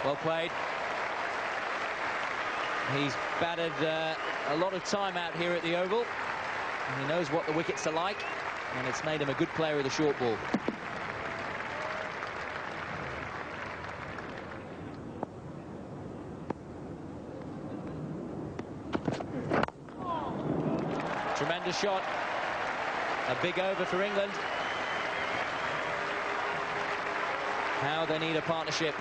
S3: Well played. He's batted a lot of time out here at the Oval. And he knows what the wickets are like, and it's made him a good player of the short ball. Tremendous shot. A big over for England. Now they need a partnership.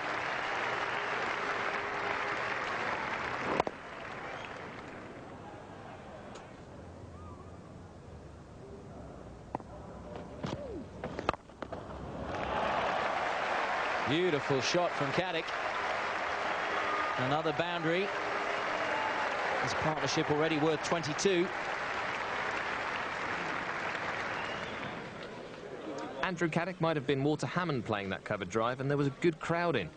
S3: Beautiful shot from Caddick. Another boundary. His partnership already worth 22.
S1: Andrew Caddick might have been Walter Hammond playing that cover drive, and there was a good crowd in.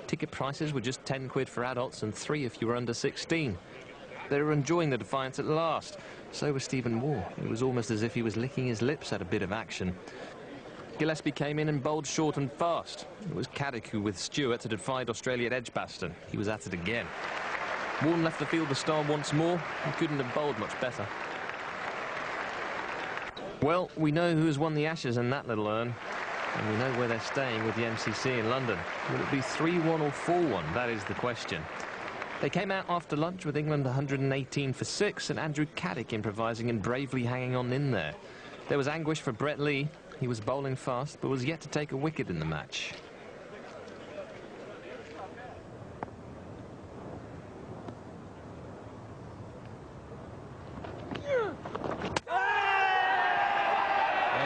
S1: Ticket prices were just 10 quid for adults and 3 if you were under 16. They were enjoying the defiance at last. So was Stephen Waugh. It was almost as if he was licking his lips at a bit of action. Gillespie came in and bowled short and fast. It was Caddick who, with Stewart, had defied Australia at Edgbaston. He was at it again. Warne left the field the star once more. He couldn't have bowled much better. Well, we know who has won the Ashes in that little urn, and we know where they're staying with the MCC in London. Will it be 3-1 or 4-1? That is the question. They came out after lunch with England 118 for 6, and Andrew Caddick improvising and bravely hanging on in there. There was anguish for Brett Lee. He was bowling fast, but was yet to take a wicket in the match.
S4: Well,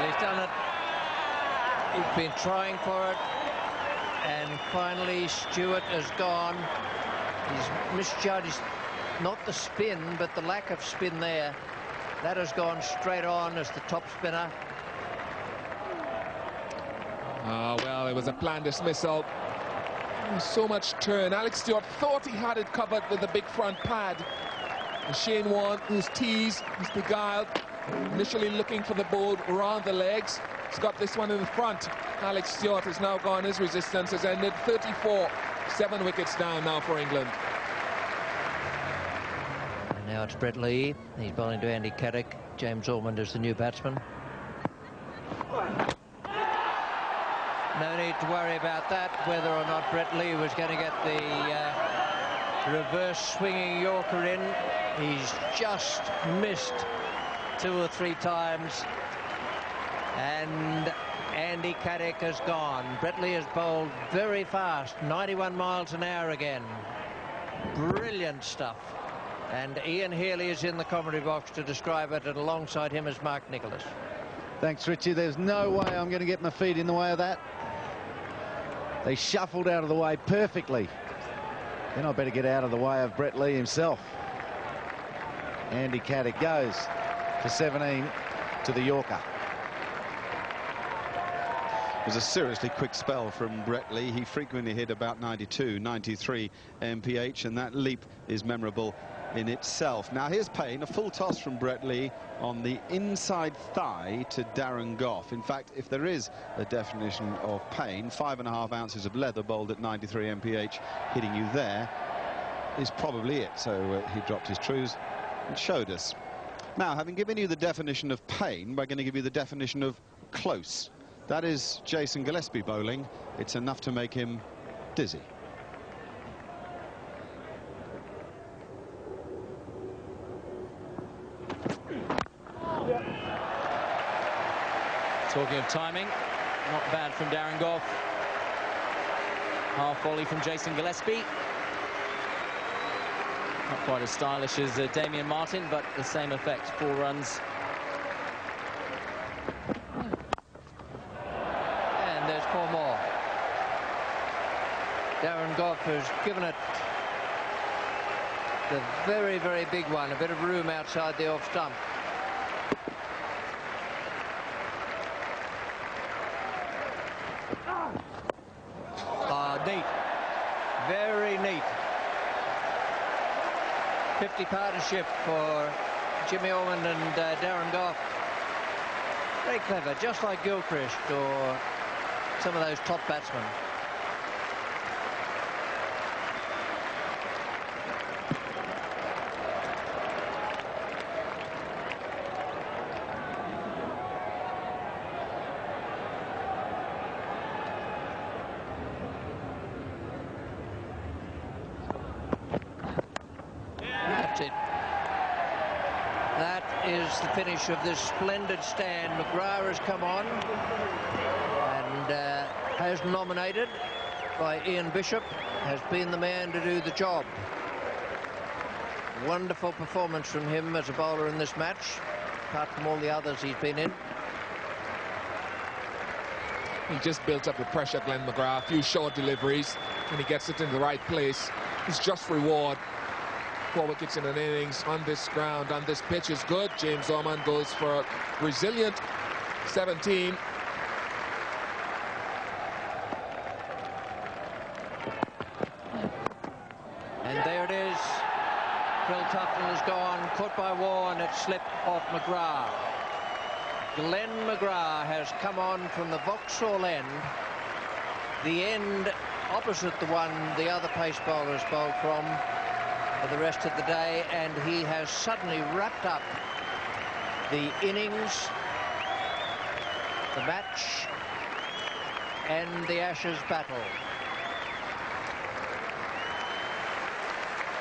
S4: he's done it. He's been trying for it. And finally, Stewart has gone. He's misjudged not the spin, but the lack of spin there. That has gone straight on as the top spinner.
S8: Well, it was a planned dismissal. So much turn. Alex Stewart thought he had it covered with the big front pad. And Shane Warne, whose tease was beguiled, initially looking for the ball around the legs. He's got this one in the front. Alex Stewart has now gone. His resistance has ended. 34. 7 wickets down now for England.
S4: And now it's Brett Lee. He's bowling to Andy Caddick. James Ormond is the new batsman. No need to worry about that, whether or not Brett Lee was going to get the reverse swinging Yorker in. He's just missed 2 or 3 times. And Andy Caddick has gone. Brett Lee has bowled very fast, 91 miles an hour again. Brilliant stuff. And Ian Healy is in the commentary box to describe it, and alongside him is Mark Nicholas.
S7: Thanks, Richie. There's no way I'm going to get my feet in the way of that. They shuffled out of the way perfectly. Then I better get out of the way of Brett Lee himself. Andy Caddick goes for 17 to the Yorker.
S5: It was a seriously quick spell from Brett Lee. He frequently hit about 92, 93 mph, and that leap is memorable in itself. Now here's Payne, a full toss from Brett Lee on the inside thigh to Darren Gough. In fact, if there is a definition of pain, 5.5 ounces of leather bowled at 93 mph hitting you there is probably it. So he dropped his trews and showed us. Now, having given you the definition of pain, we're going to give you the definition of close. That is Jason Gillespie bowling. It's enough to make him dizzy.
S3: Talking of timing, not bad from Darren Gough. Half volley from Jason Gillespie. Not quite as stylish as Damien Martin, but the same effect. 4 runs.
S4: And there's 4 more. Darren Gough has given it the very, very big one. A bit of room outside the off stump. Neat. Very neat. 50 partnership for Jimmy Ormond and Darren Gough. Very clever, just like Gilchrist or some of those top batsmen. Finish of this splendid stand. McGrath has come on and has nominated by Ian Bishop, has been the man to do the job. Wonderful performance from him as a bowler in this match, apart from all the others he's been in.
S8: He just built up the pressure, Glenn McGrath. A few short deliveries, and he gets it in the right place. His just reward. 4 wickets in an innings on this ground, on this pitch is good. James Ormond goes for a resilient 17.
S4: And there it is. Phil Tufton has gone, caught by Warne, it slipped off McGrath. Glenn McGrath has come on from the Vauxhall end, the end opposite the one the other pace bowlers bowled from for the rest of the day, and he has suddenly wrapped up the innings, the match, and the Ashes battle.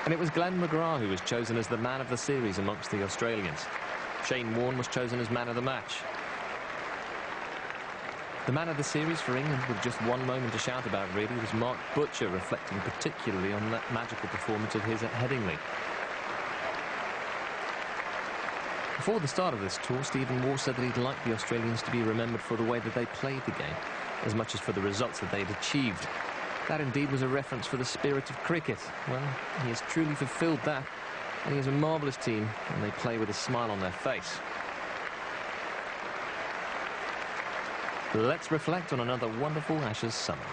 S1: And it was Glenn McGrath who was chosen as the man of the series amongst the Australians. Shane Warne was chosen as man of the match. The man of the series for England, with just one moment to shout about really, was Mark Butcher, reflecting particularly on that magical performance of his at Headingley. Before the start of this tour, Stephen Moore said that he'd like the Australians to be remembered for the way that they played the game, as much as for the results that they'd achieved. That indeed was a reference for the spirit of cricket. Well, he has truly fulfilled that, and he has a marvellous team, and they play with a smile on their face. Let's reflect on another wonderful Ashes summer.